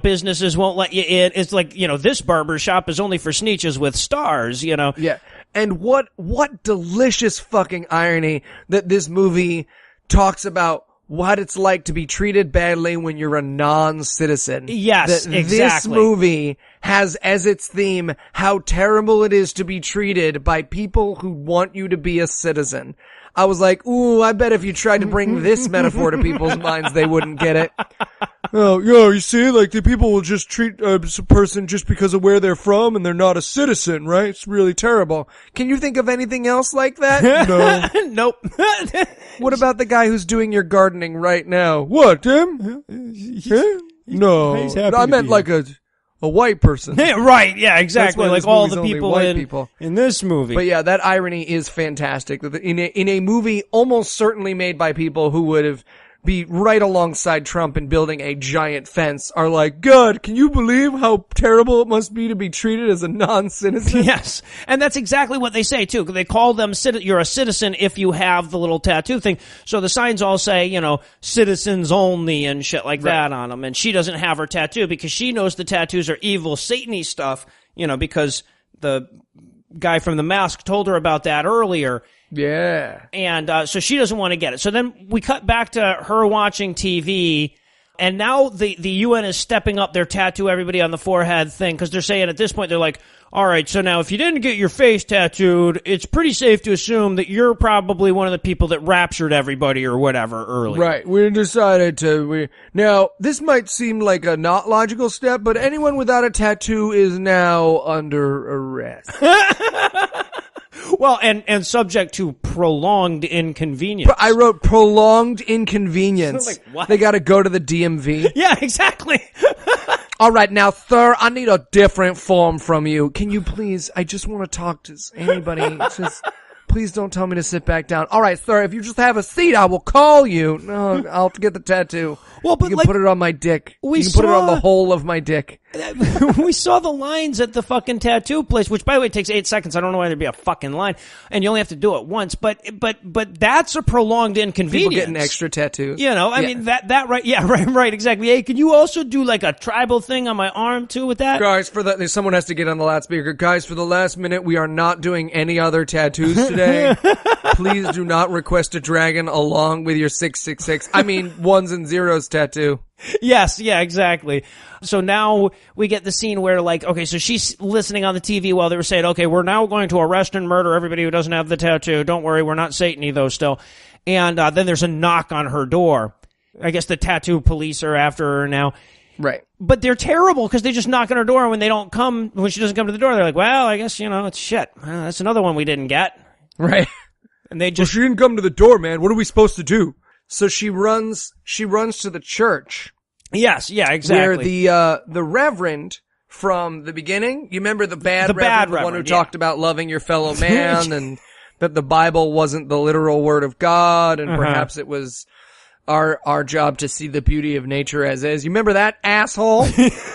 businesses won't let you in. It's like, this barber shop is only for sneetches with stars, Yeah. And what delicious fucking irony that this movie talks about what it's like to be treated badly when you're a non-citizen. Yes, exactly. This movie has as its theme how terrible it is to be treated by people who want you to be a citizen. I was like, ooh, I bet if you tried to bring this metaphor to people's minds, they wouldn't get it. Oh, you see, like, the people will just treat a person just because of where they're from and they're not a citizen, right? It's really terrible. Can you think of anything else like that? No. Nope. What about the guy who's doing your gardening right now? What, him? No. he's happy I to mean be like a white person. Right, yeah, exactly. That's why Like this all movie's the only people white people. in this movie. But yeah, that irony is fantastic. In a movie almost certainly made by people who would have be right alongside Trump in building a giant fence are like, God, can you believe how terrible it must be to be treated as a non-citizen? Yes. And that's exactly what they say, too. They call them, you're a citizen if you have the little tattoo thing. So the signs all say, citizens only and shit like that on them. And she doesn't have her tattoo because she knows the tattoos are evil, Satan-y stuff, because the guy from The Mask told her about that earlier. Yeah. And so she doesn't want to get it. So then we cut back to her watching TV, and now the UN is stepping up their tattoo everybody on the forehead thing, because they're saying at this point, they're like, all right, so now if you didn't get your face tattooed, it's pretty safe to assume that you're probably one of the people that raptured everybody or whatever earlier. Right. We decided to... Now, this might seem like a not logical step, but anyone without a tattoo is now under arrest. Well, and subject to prolonged inconvenience. I wrote prolonged inconvenience. Like, what? They gotta go to the DMV. Yeah, exactly. All right, now, sir, I need a different form from you. Can you please, I just want to talk to anybody. Just, please don't tell me to sit back down. All right, sir, if you just have a seat, I will call you. No, I'll get the tattoo. Well, but you can put it on my dick. You can put it on the whole of my dick. We saw the lines at the fucking tattoo place, which, by the way, takes 8 seconds. I don't know why there'd be a fucking line, and you only have to do it once. But that's a prolonged inconvenience. People getting extra tattoos. I mean, that right? Yeah, right, exactly. Hey, can you also do like a tribal thing on my arm too with that? Guys, someone has to get on the loudspeaker. Guys, for the last minute, we are not doing any other tattoos today. Please do not request a dragon along with your 666. I mean, ones and zeros tattoo. Yes, yeah, exactly. So now we get the scene where, like, okay, so she's listening on the TV while they were saying, okay, we're now going to arrest and murder everybody who doesn't have the tattoo. Don't worry, we're not Satan-y, though, still. And then there's a knock on her door. I guess the tattoo police are after her now. Right. But they're terrible because they just knock on her door, and when she doesn't come to the door, they're like, well, I guess, it's shit. That's another one we didn't get. Right. And they just... Well, she didn't come to the door, man. What are we supposed to do? So she runs to the church. Yes, yeah, exactly. Where the reverend from the beginning, you remember the bad reverend, the one who talked about loving your fellow man and that the Bible wasn't the literal word of God and perhaps it was our job to see the beauty of nature as is. You remember that asshole?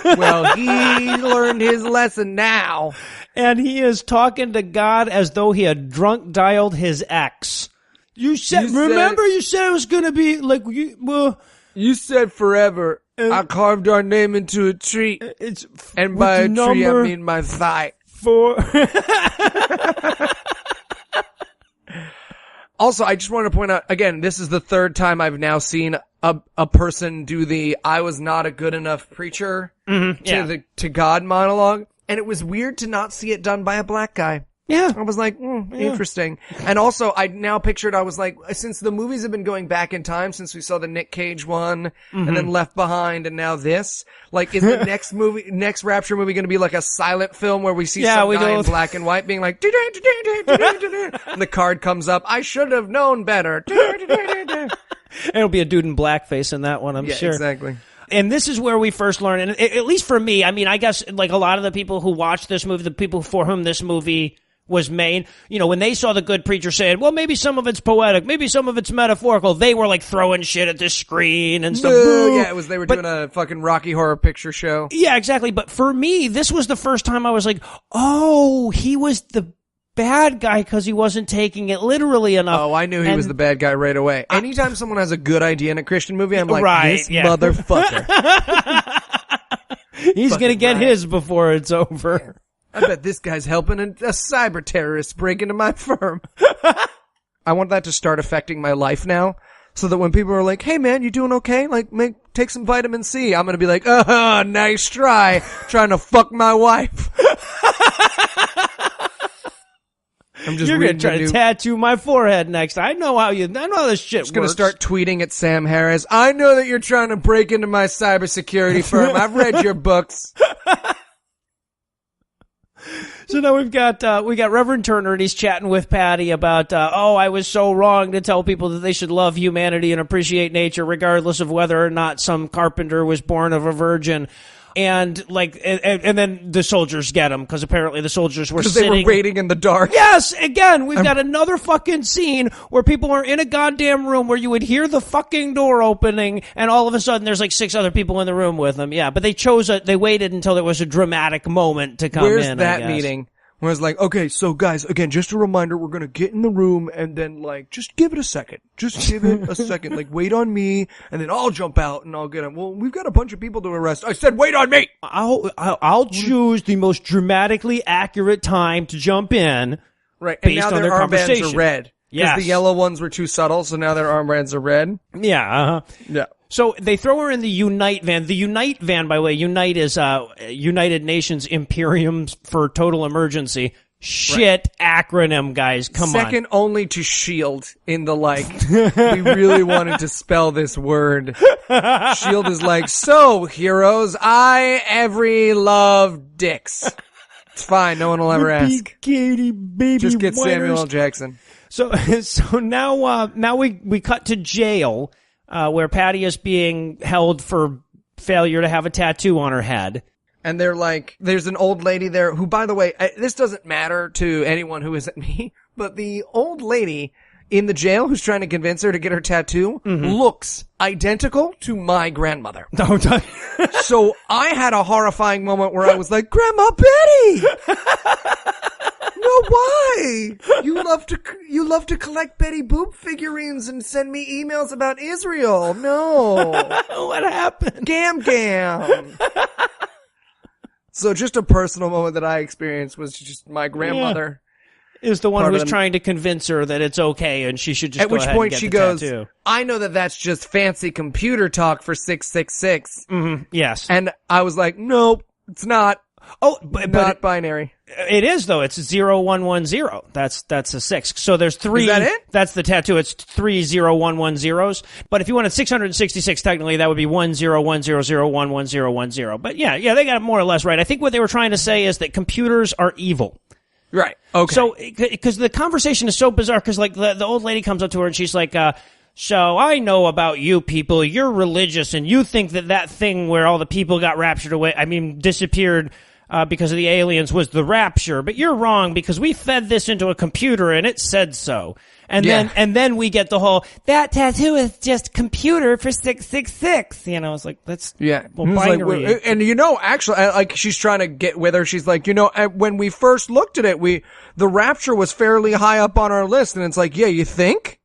Well, he learned his lesson now. And he is talking to God as though he had drunk dialed his ex. You said it was going to be like, you said forever. I carved our name into a tree. And by a tree, I mean my thigh. 4. Also, I just want to point out, again, this is the third time I've now seen a person do the I was not a good enough preacher to God monologue. And it was weird to not see it done by a black guy. Yeah. I was like, interesting. And also, I now pictured, I was like, since the movies have been going back in time, since we saw the Nick Cage one, and then Left Behind, and now this, like, is the next Rapture movie going to be like a silent film where we see some guy in black and white being like, and the card comes up, I should have known better. It'll be a dude in blackface in that one, I'm sure. Yeah, exactly. And this is where we first learn, and at least for me, I mean, I guess, like, a lot of the people who watched this movie, the people for whom this movie was made, when they saw the good preacher saying, well, maybe some of it's poetic, maybe some of it's metaphorical, they were, like, throwing shit at the screen and stuff. Yeah, they were doing a fucking Rocky Horror Picture Show. Yeah, exactly. But for me, this was the first time I was like, oh, he was the bad guy because he wasn't taking it literally enough. Oh, I knew he was the bad guy right away. Anytime someone has a good idea in a Christian movie, I'm like, this motherfucker. He's going to get his before it's over. I bet this guy's helping a cyber terrorist break into my firm. I want that to start affecting my life now, so that when people are like, hey man, you doing okay? Like, take some vitamin C. I'm going to be like, nice try, trying to fuck my wife. I'm just You're gonna try to tattoo my forehead next. I know how this shit works. I'm gonna start tweeting at Sam Harris. I know that you're trying to break into my cybersecurity firm. I've read your books. So now we got Reverend Turner, and he's chatting with Patty about, I was so wrong to tell people that they should love humanity and appreciate nature regardless of whether or not some carpenter was born of a virgin. And and then the soldiers get him, because apparently the soldiers were sitting. They were waiting in the dark. Yes, again, we've got another fucking scene where people are in a goddamn room where you would hear the fucking door opening, and all of a sudden there's like 6 other people in the room with them. Yeah, but they waited until there was a dramatic moment to come in. Where's that meeting? Where it's like, okay, so guys, again, just a reminder, we're gonna get in the room and then just give it a second. Just give it a second. Wait on me, and then I'll jump out and I'll get him. Well, we've got a bunch of people to arrest. I said, wait on me! I'll choose the most dramatically accurate time to jump in. Right, and now their armbands are red. Yes. Because the yellow ones were too subtle, so now their armbands are red. Yeah, Yeah. So they throw her in the Unite van. The Unite van, by the way, Unite is United Nations Imperium for Total Emergency. Shit acronym, guys. Come on. Second only to SHIELD in the we really wanted to spell this word. SHIELD is like, so, heroes, every love dicks. It's fine, no one will ever ask. Katie, baby just get whiners. Samuel L. Jackson. So now we cut to jail. Where Patty is being held for failure to have a tattoo on her head. And they're like, there's an old lady there who, by the way, this doesn't matter to anyone who isn't me, but the old lady in the jail who's trying to convince her to get her tattoo looks identical to my grandmother. So I had a horrifying moment where I was like, Grandma Betty! No, why? You love to collect Betty Boop figurines and send me emails about Israel. No. What happened? Gam. So just a personal moment that I experienced was just my grandmother. Is the one who was trying to convince her that it's okay and she should just go ahead and get the tattoo. At which point she goes, I know that that's just fancy computer talk for 666. Mm-hmm. Yes. And I was like, nope, it's not. Oh, but not binary. It is though. It's 0110. That's a 6. So there's 3. Is that it? That's the tattoo. It's 3 0110s. But if you wanted 666, technically that would be 10100111010. But yeah, they got it more or less right. I think what they were trying to say is that computers are evil. Right. Okay. So, because the conversation is so bizarre, because the old lady comes up to her and she's like, so I know about you people. You're religious and you think that thing where all the people got disappeared because of the aliens was the rapture, but you're wrong because we fed this into a computer and it said so. And then we get the whole, that tattoo is just computer for 666. It's like, that's binary. Like, and actually, she's trying to get with her. She's like, when we first looked at it, the rapture was fairly high up on our list. And it's like, yeah, you think?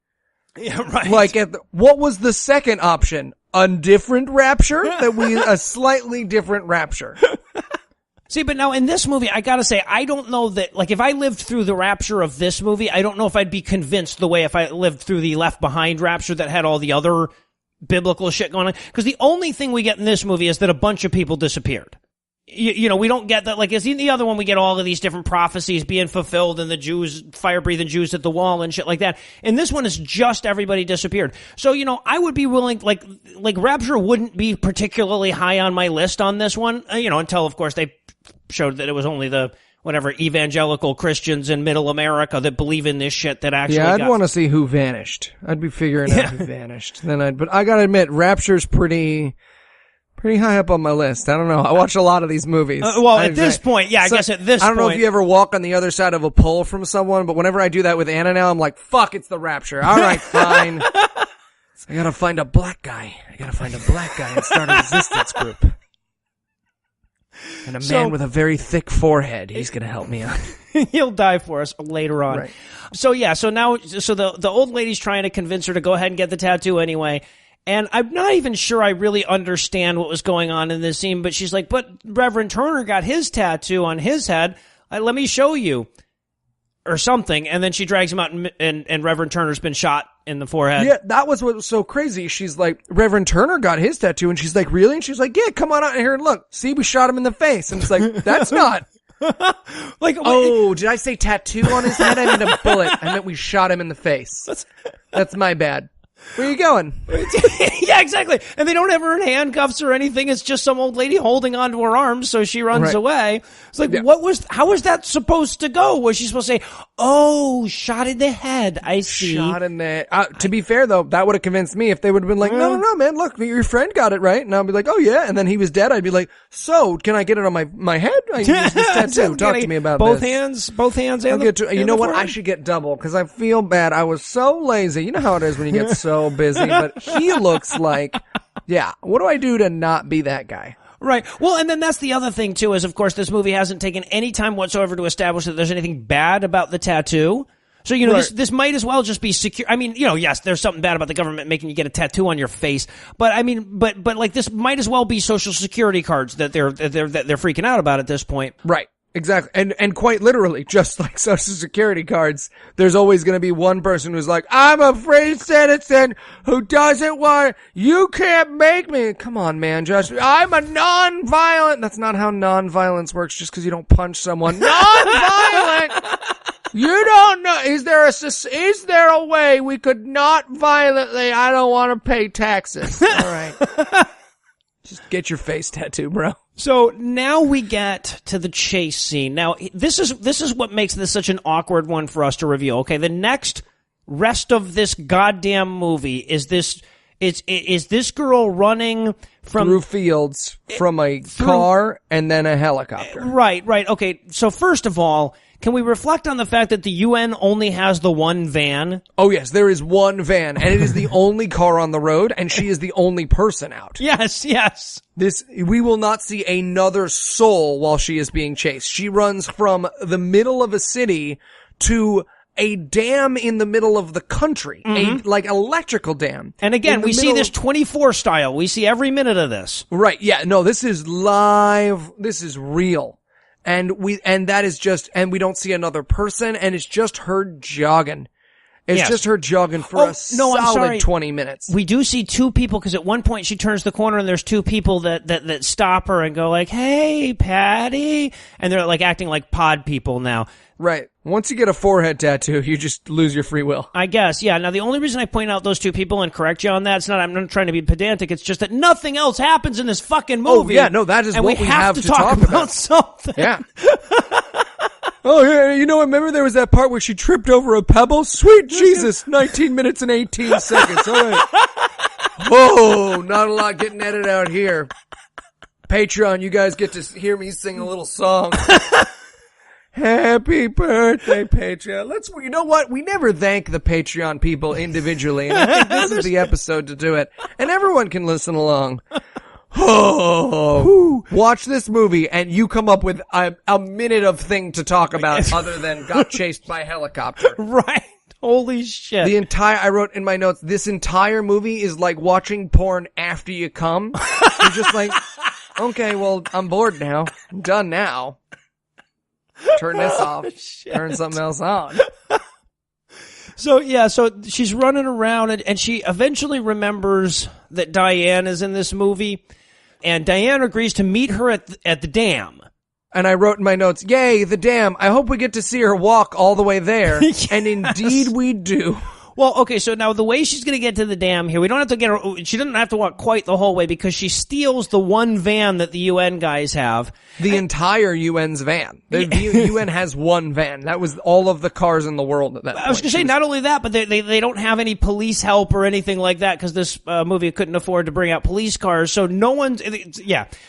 Yeah, right. What was the second option? A different rapture? A slightly different rapture. See, but now in this movie, I gotta say, I don't know that, if I lived through the rapture of this movie, I don't know if I'd be convinced the way if I lived through the Left Behind rapture that had all the other biblical shit going on. Because the only thing we get in this movie is that a bunch of people disappeared. We don't get that, as in the other one, we get all of these different prophecies being fulfilled and the Jews, fire-breathing Jews at the wall and shit like that. And this one is just everybody disappeared. So, I would be willing, rapture wouldn't be particularly high on my list on this one, until, of course, they showed that it was only the evangelical Christians in Middle America that believe in this shit that actually. Yeah, I'd want to see who vanished. I'd be figuring out who vanished. But I gotta admit, Rapture's pretty high up on my list. I don't know. I watch a lot of these movies. At this point, I guess at this point. I don't know if you ever walk on the other side of a pole from someone, but whenever I do that with Anna now, I'm like, fuck, it's the Rapture. All right, fine. I gotta find a black guy. and start a resistance group. And a man with a very thick forehead. He's going to help me out. He'll die for us later on. Right. So the old lady's trying to convince her to go ahead and get the tattoo anyway. And I'm not even sure I really understand what was going on in this scene, but she's like, but Reverend Turner got his tattoo on his head. Let me show you. Or something. And then she drags him out and Reverend Turner's been shot in the forehead. Yeah, that was what was so crazy. She's like, Reverend Turner got his tattoo, and she's like, really? And she's like, yeah, come on out here and look. See, we shot him in the face. And it's like, that's not Like, oh, did I say tattoo on his head? I meant a bullet. I meant we shot him in the face. That's my bad. Where are you going? Yeah, exactly. And they don't have her in handcuffs or anything. It's just some old lady holding onto her arms, so she runs away. It's like, how was that supposed to go? Was she supposed to say, oh, shot in the head? I see. Shot in the... to be fair, though, that would have convinced me if they would have been like, no, man, look, your friend got it right. And I'll be like, oh, yeah. And then he was dead. I'd be like, so, can I get it on my head? I use this tattoo. Talk to me about both this. Both hands and you know what? I should get double, because I feel bad. I was so lazy. You know how it is when you get so busy, but he looks like, what do I do to not be that guy? Right. Well, and then that's the other thing, too, is, of course, this movie hasn't taken any time whatsoever to establish that there's anything bad about the tattoo. So, this might as well just be secure. I mean, yes, there's something bad about the government making you get a tattoo on your face, but I mean, but like this might as well be social security cards that they're freaking out about at this point. Right. Exactly. And quite literally, just like Social Security cards, there's always going to be one person who's like, I'm a free citizen who doesn't want, you can't make me. Come on, man, Josh. I'm a non-violent. That's not how non-violence works, just because you don't punch someone. Non-violent. You don't know. Is there a way we could not violently, I don't want to pay taxes. All right. Just get your face tattooed, bro. So now we get to the chase scene. Now, this is what makes this such an awkward one for us to review. Okay, the next rest of this goddamn movie is this girl running through fields from a car and then a helicopter. Right. Okay, so first of all, can we reflect on the fact that the UN only has the one van? Oh, yes, there is one van, and it is the only car on the road, and she is the only person out. Yes. We will not see another soul while she is being chased. She runs from the middle of a city to a dam in the middle of the country, a electrical dam. And again, we see this 24 style. We see every minute of this. Right, yeah, no, this is live. This is real. And we don't see another person, and it's just her jogging. It's just her jogging for a solid 20 minutes. We do see two people, because at one point she turns the corner and there's two people that stop her and go like, hey, Patty. And they're like acting like pod people now. Right. Once you get a forehead tattoo, you just lose your free will. I guess, yeah. Now, the only reason I point out those two people and correct you on that, I'm not trying to be pedantic, it's just that nothing else happens in this fucking movie. Oh, yeah, no, that is what we have to talk about. Something. Yeah. Oh, yeah, you know what? Remember there was that part where she tripped over a pebble? Sweet Jesus, 19 minutes and 18 seconds. All right. Whoa, not a lot getting edited out here. Patreon, you guys get to hear me sing a little song. Happy birthday, Patreon. You know what? We never thank the Patreon people individually, and I think this is the episode to do it. And everyone can listen along. Oh, watch this movie and you come up with a minute of thing to talk about other than got chased by a helicopter. Right. Holy shit. I wrote in my notes, this entire movie is like watching porn after you come. You're just like, okay, well, I'm bored now. I'm done now. Turn this off. Turn something else on. So she's running around and she eventually remembers that Diane is in this movie, and Diane agrees to meet her at the dam. And I wrote in my notes, yay, the dam. I hope we get to see her walk all the way there. Yes. And indeed we do. Well, okay, so now the way she's going to get to the dam here, we don't have to get her, she doesn't have to walk quite the whole way because she steals the one van that the UN guys have. The entire UN's van. The UN has one van. That was all of the cars in the world at that point. I was going to say, not only that, but they don't have any police help or anything like that because this movie couldn't afford to bring out police cars. So no one's,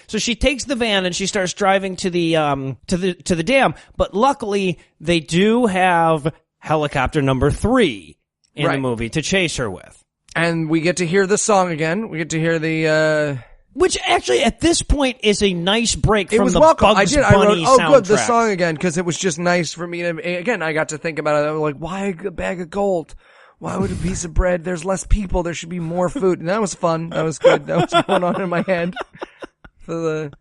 So she takes the van and she starts driving to the dam. But luckily, they do have helicopter number 3. In the movie to chase her with. And we get to hear the song again. We get to hear the which actually at this point is a nice break from the welcome. Bugs Bunny I wrote, soundtrack. Good, the song again, because it was just nice for me to, again, I got to think about it. I was like, why a bag of gold? Why would a piece of bread? There's less people. There should be more food. And that was fun. That was good. That was going on in my head. For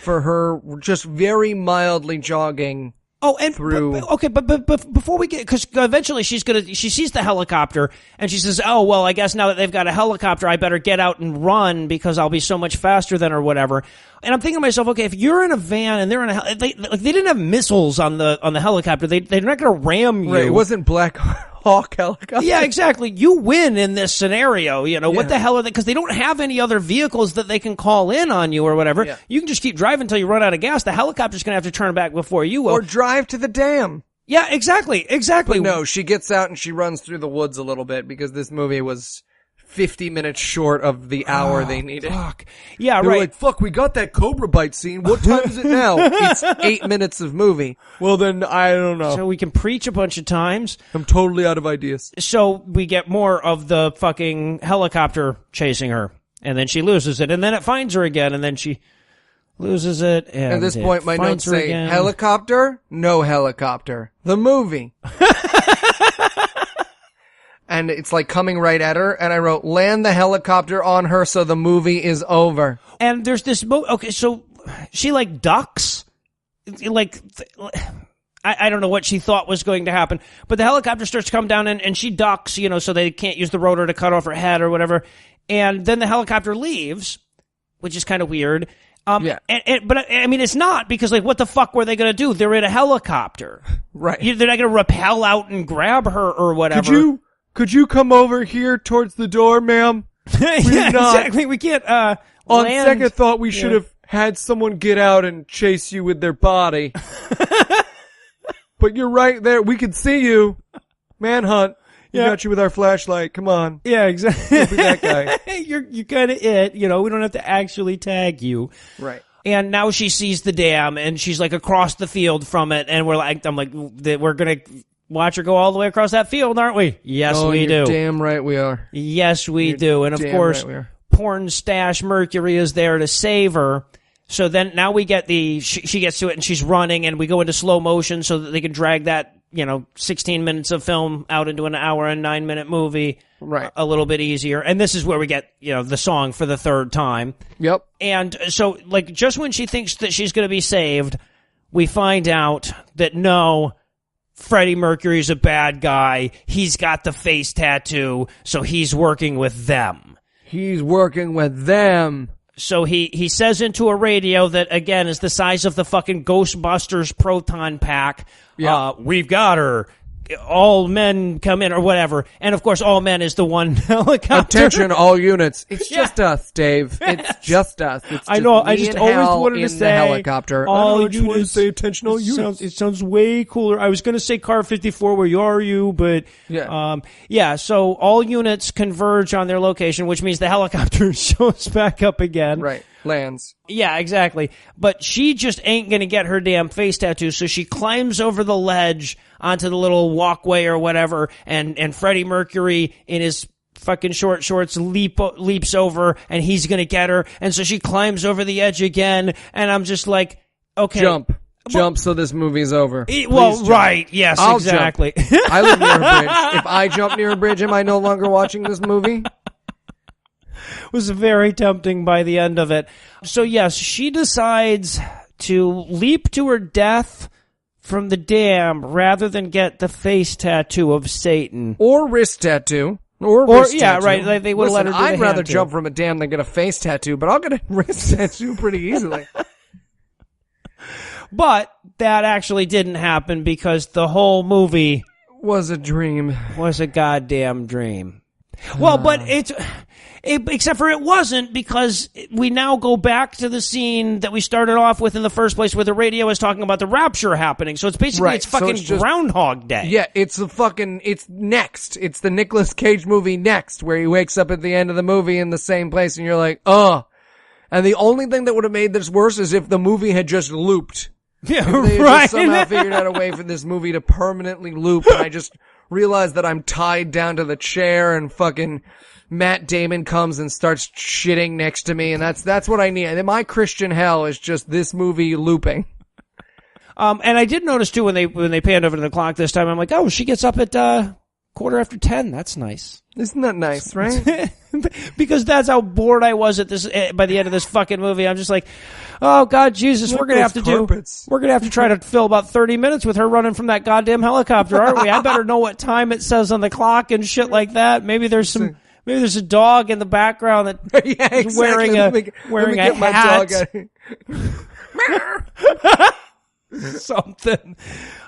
her just very mildly jogging Oh, and through. But before we get, because eventually she sees the helicopter and she says, "Oh well, I guess now that they've got a helicopter, I better get out and run because I'll be so much faster than or whatever." And I'm thinking to myself, okay, if you're in a van and they're in a they didn't have missiles on the helicopter, they're not going to ram you. Right, it wasn't Black Hawk helicopter. Yeah, exactly. You win in this scenario. You know, what the hell are they? Because they don't have any other vehicles that they can call in on you or whatever. Yeah. You can just keep driving until you run out of gas. The helicopter's going to have to turn back before you will. Or drive to the dam. Yeah, exactly. But no, she gets out and she runs through the woods a little bit because this movie was 50 minutes short of the hour they needed. Fuck. Yeah, They were right. like, fuck, we got that Cobra Bite scene. What time is it now? It's 8 minutes of movie. Well, then, I don't know. So we can preach a bunch of times. I'm totally out of ideas. So we get more of the fucking helicopter chasing her. And then she loses it. And then it finds her again. And then she loses it. And at this point, my notes say, again. Helicopter? No helicopter. The movie. And it's like coming right at her, and I wrote, land the helicopter on her so the movie is over. And there's this okay, so she like ducks, like, I don't know what she thought was going to happen, but the helicopter starts to come down and she ducks, you know, so they can't use the rotor to cut off her head or whatever, and then the helicopter leaves, which is kind of weird. But I mean, it's not, because like, what the fuck were they going to do? They're in a helicopter. Right. They're not going to rappel out and grab her or whatever. Could you come over here towards the door, ma'am? Yeah, exactly. We can't, on land. second thought, we should have had someone get out and chase you with their body. But you're right there. We can see you. Manhunt. We got you with our flashlight. Come on. Yeah, exactly. Don't be that guy. You're kind of it. You know, we don't have to actually tag you. Right. And now she sees the dam, and she's like across the field from it, and I'm like, we're gonna watch her go all the way across that field, aren't we? Yes, we do. Damn right we are. Yes, we do. And of course, porn stash Mercury is there to save her. So then now we get she gets to it and she's running, and we go into slow motion so that they can drag that, 16 minutes of film out into an hour and 9-minute movie. Right. A little bit easier. And this is where we get, the song for the third time. Yep. And so, like, just when she thinks that she's going to be saved, we find out that no, Freddie Mercury's a bad guy. He's got the face tattoo, so he's working with them. He's working with them. So he says into a radio that, again, is the size of the fucking Ghostbusters proton pack. Yeah. We've got her. All men come in, or whatever. And, of course, all men is the one helicopter. Attention, all units. It's just us, Dave. It's just us. It's just I know. I me just and always Hal wanted to in say the helicopter. all I just wanted to say attention, all units. It sounds way cooler. I was going to say Car 54, where are you? But so all units converge on their location, which means the helicopter shows back up again. Right. Lands. Yeah, exactly. But she just ain't going to get her damn face tattoo, so she climbs over the ledge onto the little walkway or whatever, and Freddie Mercury in his fucking short shorts leaps over, and he's going to get her, and so she climbs over the edge again, and I'm just like, okay. Jump so this movie's over. Right, yes, I'll exactly. I live near a bridge. If I jump near a bridge, am I no longer watching this movie? Was very tempting by the end of it. So yes, she decides to leap to her death from the dam rather than get the face tattoo of Satan. Or wrist tattoo. Or wrist tattoo. Right. They would let her do I'd the rather hand jump from a dam than get a face tattoo, but I'll get a wrist tattoo pretty easily. But that actually didn't happen because the whole movie was a dream. Was a goddamn dream. Well, but except for it wasn't, because we now go back to the scene that we started off with in the first place, where the radio is talking about the rapture happening. So it's basically it's fucking Groundhog Day. Yeah, it's Next. It's the Nicolas Cage movie Next, where he wakes up at the end of the movie in the same place, and you're like, And the only thing that would have made this worse is if the movie had just looped. Yeah, if they had right. just somehow figured out a way for this movie to permanently loop, and I just realized that I'm tied down to the chair, and fucking Matt Damon comes and starts shitting next to me, and that's what I need. And my Christian hell is just this movie looping. And I did notice too when they panned over to the clock this time, I'm like, oh, she gets up at 10:15. That's nice. Isn't that nice, right? because that's how bored I was at this by the end of this fucking movie. I'm just like, oh God, Jesus, we're gonna have to try to fill about 30 minutes with her running from that goddamn helicopter, aren't we? I better know what time it says on the clock and shit like that. Maybe there's a dog in the background that is wearing a hat. Something.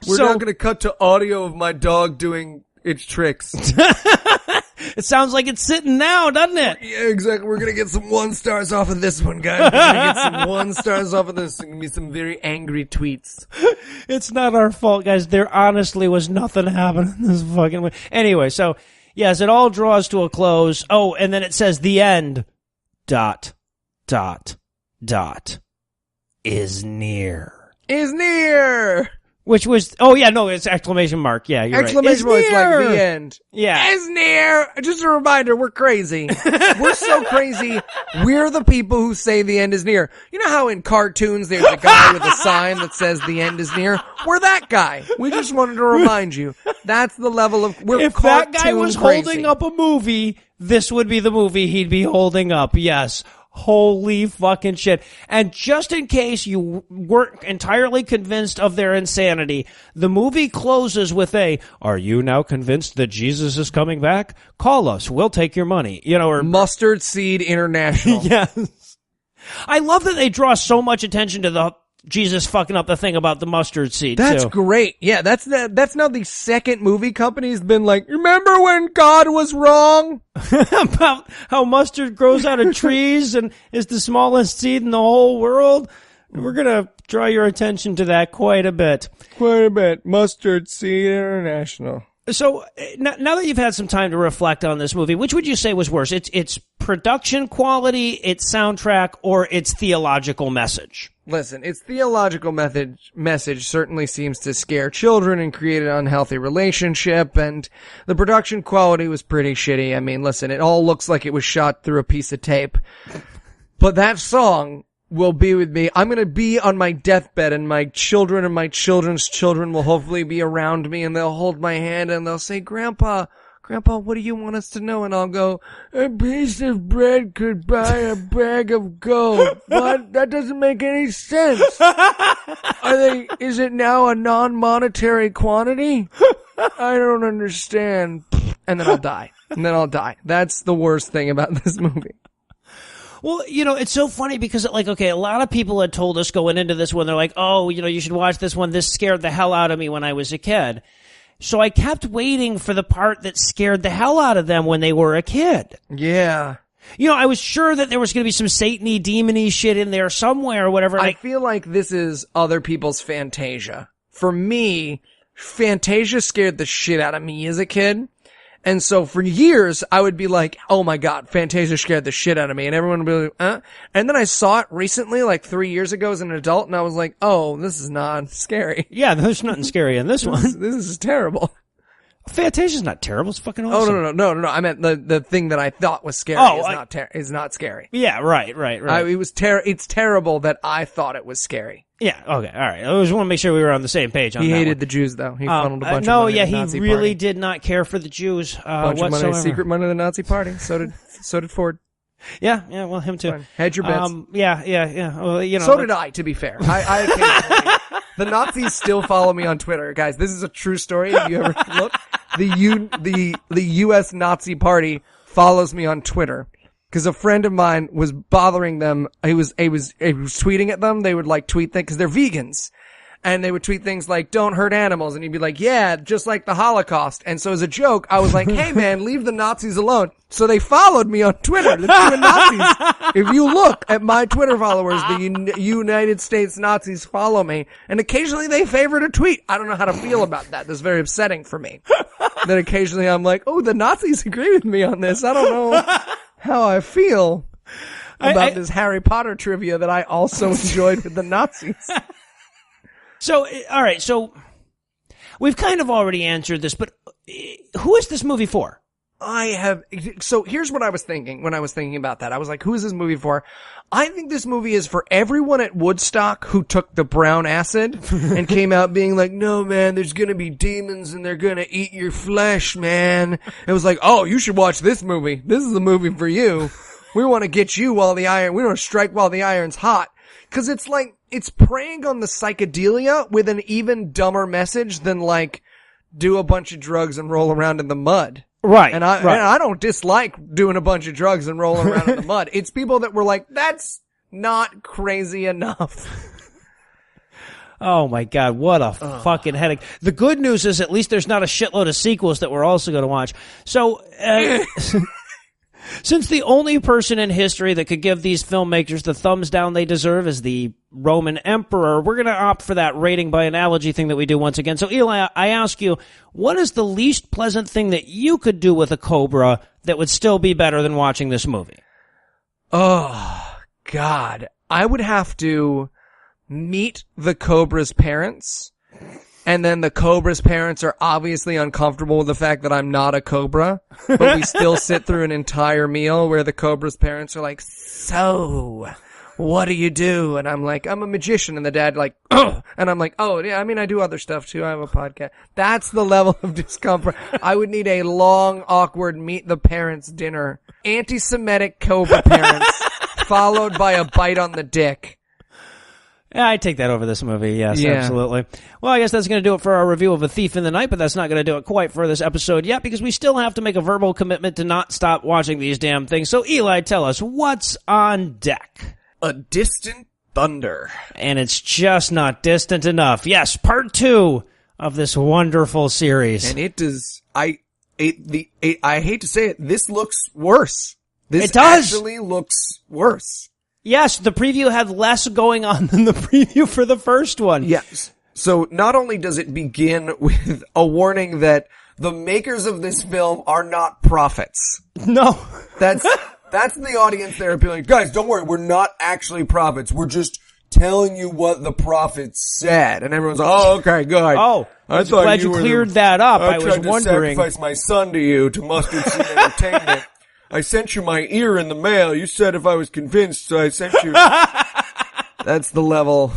We're not going to cut to audio of my dog doing its tricks. It sounds like it's sitting now, doesn't it? Yeah, exactly. We're going to get some 1 stars off of this one, guys. We're going to get some 1 stars off of this. It's going to be some very angry tweets. It's not our fault, guys. There honestly was nothing happening in this fucking way. Anyway, so, yes, it all draws to a close. Oh, and then it says the end, ... is near. Is near. Which was, oh yeah, no, it's exclamation mark. Yeah, you're exclamation right. Exclamation mark, like the end. Yeah. Is near. Just a reminder, we're crazy. We're so crazy. We're the people who say the end is near. You know how in cartoons there's a guy with a sign that says the end is near? We're that guy. We just wanted to remind you. That's the level of, we're if cartoon that guy was crazy. Holding up a movie, this would be the movie he'd be holding up. Yes. Holy fucking shit. And just in case you weren't entirely convinced of their insanity, the movie closes with are you now convinced that Jesus is coming back? Call us. We'll take your money. Or Mustard Seed International. Yes. I love that they draw so much attention to the Jesus fucking up the thing about the mustard seed. That's great. Yeah, that's now the second movie company's been like, remember when God was wrong? About how mustard grows out of trees and is the smallest seed in the whole world. We're going to draw your attention to that quite a bit. Mustard Seed International. So now that you've had some time to reflect on this movie, which would you say was worse? Its production quality, its soundtrack, or its theological message? Listen, its theological message certainly seems to scare children and create an unhealthy relationship, and the production quality was pretty shitty. I mean, listen, it all looks like it was shot through a piece of tape. But that song will be with me. I'm going to be on my deathbed, and my children and my children's children will hopefully be around me, and they'll hold my hand and they'll say, Grandpa, what do you want us to know? And I'll go, a piece of bread could buy a bag of gold. What? That doesn't make any sense. Is it now a non-monetary quantity? I don't understand. And then I'll die. That's the worst thing about this movie. Well, it's so funny because, a lot of people had told us going into this one, they're like, oh, you should watch this one. This scared the hell out of me when I was a kid. So I kept waiting for the part that scared the hell out of them when they were a kid. Yeah. I was sure that there was going to be some Satan-y, demon-y shit in there somewhere or whatever. I feel like this is other people's Fantasia. For me, Fantasia scared the shit out of me as a kid. And so for years, I would be like, oh my God, Fantasia scared the shit out of me. And everyone would be like, And then I saw it recently, 3 years ago as an adult, and I was like, oh, this is not scary. Yeah, there's nothing scary in this one. This is terrible. Fantasia's not terrible. It's fucking awesome. Oh, no. I meant the thing that I thought was scary is not scary. Yeah, right. It's terrible that I thought it was scary. Yeah, okay, all right. I just want to make sure we were on the same page on that. He hated the Jews, though. He funneled a bunch of money to the Nazi he really party. Did not care for the Jews bunch whatsoever. Of money, secret money to the Nazi party. So did Ford. Yeah, well, him too. Fine. Hedge your bets. Yeah. Well, so did I, to be fair. The Nazis still follow me on Twitter, guys. This is a true story. If you ever look, the U.S. Nazi Party follows me on Twitter because a friend of mine was bothering them. He was tweeting at them. They would tweet things because they're vegans. And they would tweet things like, don't hurt animals. And he'd be like, yeah, just like the Holocaust. And so as a joke, I was like, hey man, leave the Nazis alone. So they followed me on Twitter. The two Nazis. If you look at my Twitter followers, the United States Nazis follow me. And occasionally they favored a tweet. I don't know how to feel about that. That's very upsetting for me. Then occasionally I'm like, oh, the Nazis agree with me on this. I don't know how I feel about this Harry Potter trivia that I also enjoyed with the Nazis. So, all right, so we've kind of already answered this, but who is this movie for? So here's what I was thinking when I was thinking about that. I was like, who is this movie for? I think this movie is for everyone at Woodstock who took the brown acid and came out being like, no, man, there's gonna be demons and they're gonna eat your flesh, man. It was like, oh, you should watch this movie. This is the movie for you. We want to get you we want to strike while the iron's hot. Cause it's like, it's preying on the psychedelia with an even dumber message than like, do a bunch of drugs and roll around in the mud. Right. And I don't dislike doing a bunch of drugs and rolling around in the mud. It's people that were like, that's not crazy enough. Oh my God, what a fucking headache. The good news is at least there's not a shitload of sequels that we're also going to watch. So, since the only person in history that could give these filmmakers the thumbs down they deserve is the Roman emperor, we're going to opt for that rating by analogy thing that we do once again. So, Eli, I ask you, what is the least pleasant thing that you could do with a cobra that would still be better than watching this movie? Oh, God. I would have to meet the cobra's parents, and then the cobra's parents are obviously uncomfortable with the fact that I'm not a cobra, but we still sit through an entire meal where the cobra's parents are like, so, what do you do? And I'm like, I'm a magician. And the dad like, ugh. And I'm like, oh, yeah, I mean, I do other stuff too. I have a podcast. That's the level of discomfort. I would need a long, awkward meet the parents dinner. Anti-Semitic cobra parents, followed by a bite on the dick. Yeah, I take that over this movie. Yes, Yeah. absolutely. Well, I guess that's going to do it for our review of A Thief in the Night, but that's not going to do it quite for this episode yet because we still have to make a verbal commitment to not stop watching these damn things. So, Eli, tell us, what's on deck? A distant thunder. And it's just not distant enough. Yes, part 2 of this wonderful series. And it does, I hate to say it, this looks worse. This It does. actually looks worse. Yes, the preview had less going on than the preview for the first one. Yes. So not only does it begin with a warning that the makers of this film are not prophets. No. That's the audience there being like, guys, don't worry, we're not actually prophets. We're just telling you what the prophets said. And everyone's like, oh, okay, good. Oh, I'm glad you cleared that up. I was wondering. I tried to sacrifice my son to you to Mustard Seed Entertainment. I sent you my ear in the mail. You said if I was convinced, so I sent you. That's the level.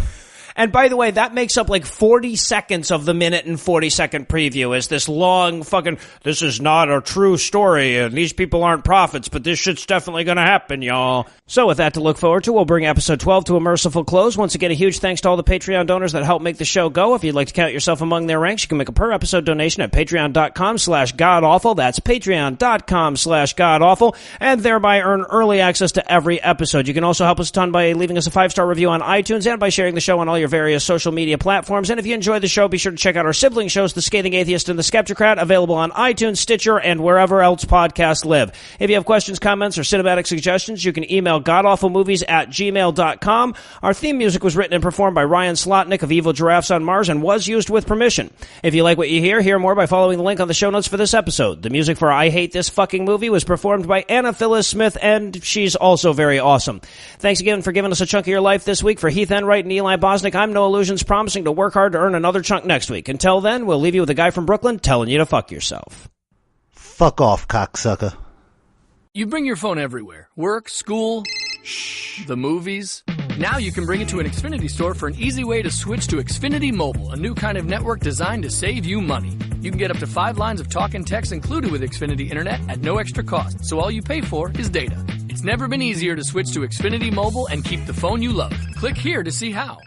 And by the way, that makes up like 40 seconds of the minute and 40-second preview is this long fucking, this is not a true story, and these people aren't prophets, but this shit's definitely gonna happen, y'all. So with that to look forward to, we'll bring episode 12 to a merciful close. Once again, a huge thanks to all the Patreon donors that help make the show go. If you'd like to count yourself among their ranks, you can make a per-episode donation at patreon.com/godawful. That's patreon.com/godawful, and thereby earn early access to every episode. You can also help us a ton by leaving us a 5-star review on iTunes and by sharing the show on all your various social media platforms. And if you enjoy the show, be sure to check out our sibling shows, The Scathing Atheist and The Skeptocrat, available on iTunes, Stitcher, and wherever else podcasts live. If you have questions, comments, or cinematic suggestions, you can email godawfulmovies@gmail.com. Our theme music was written and performed by Ryan Slotnick of Evil Giraffes on Mars and was used with permission. If you like what you hear more by following the link on the show notes for this episode. The music for I Hate This Fucking Movie was performed by Anna Phyllis Smith, and she's also very awesome. Thanks again for giving us a chunk of your life this week. For Heath Enwright and Eli Bosnick, I'm Noah Lugeons, promising to work hard to earn another chunk next week. Until then, we'll leave you with a guy from Brooklyn telling you to fuck yourself. Fuck off, cocksucker. You bring your phone everywhere. Work, school, the movies. Now you can bring it to an Xfinity store for an easy way to switch to Xfinity Mobile, a new kind of network designed to save you money. You can get up to 5 lines of talk and text included with Xfinity Internet at no extra cost, so all you pay for is data. It's never been easier to switch to Xfinity Mobile and keep the phone you love. Click here to see how.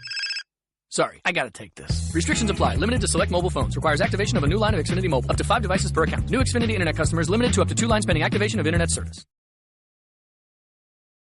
Sorry, I gotta take this. Restrictions apply. Limited to select mobile phones. Requires activation of a new line of Xfinity Mobile. Up to 5 devices per account. New Xfinity Internet customers limited to up to 2 lines pending activation of Internet service.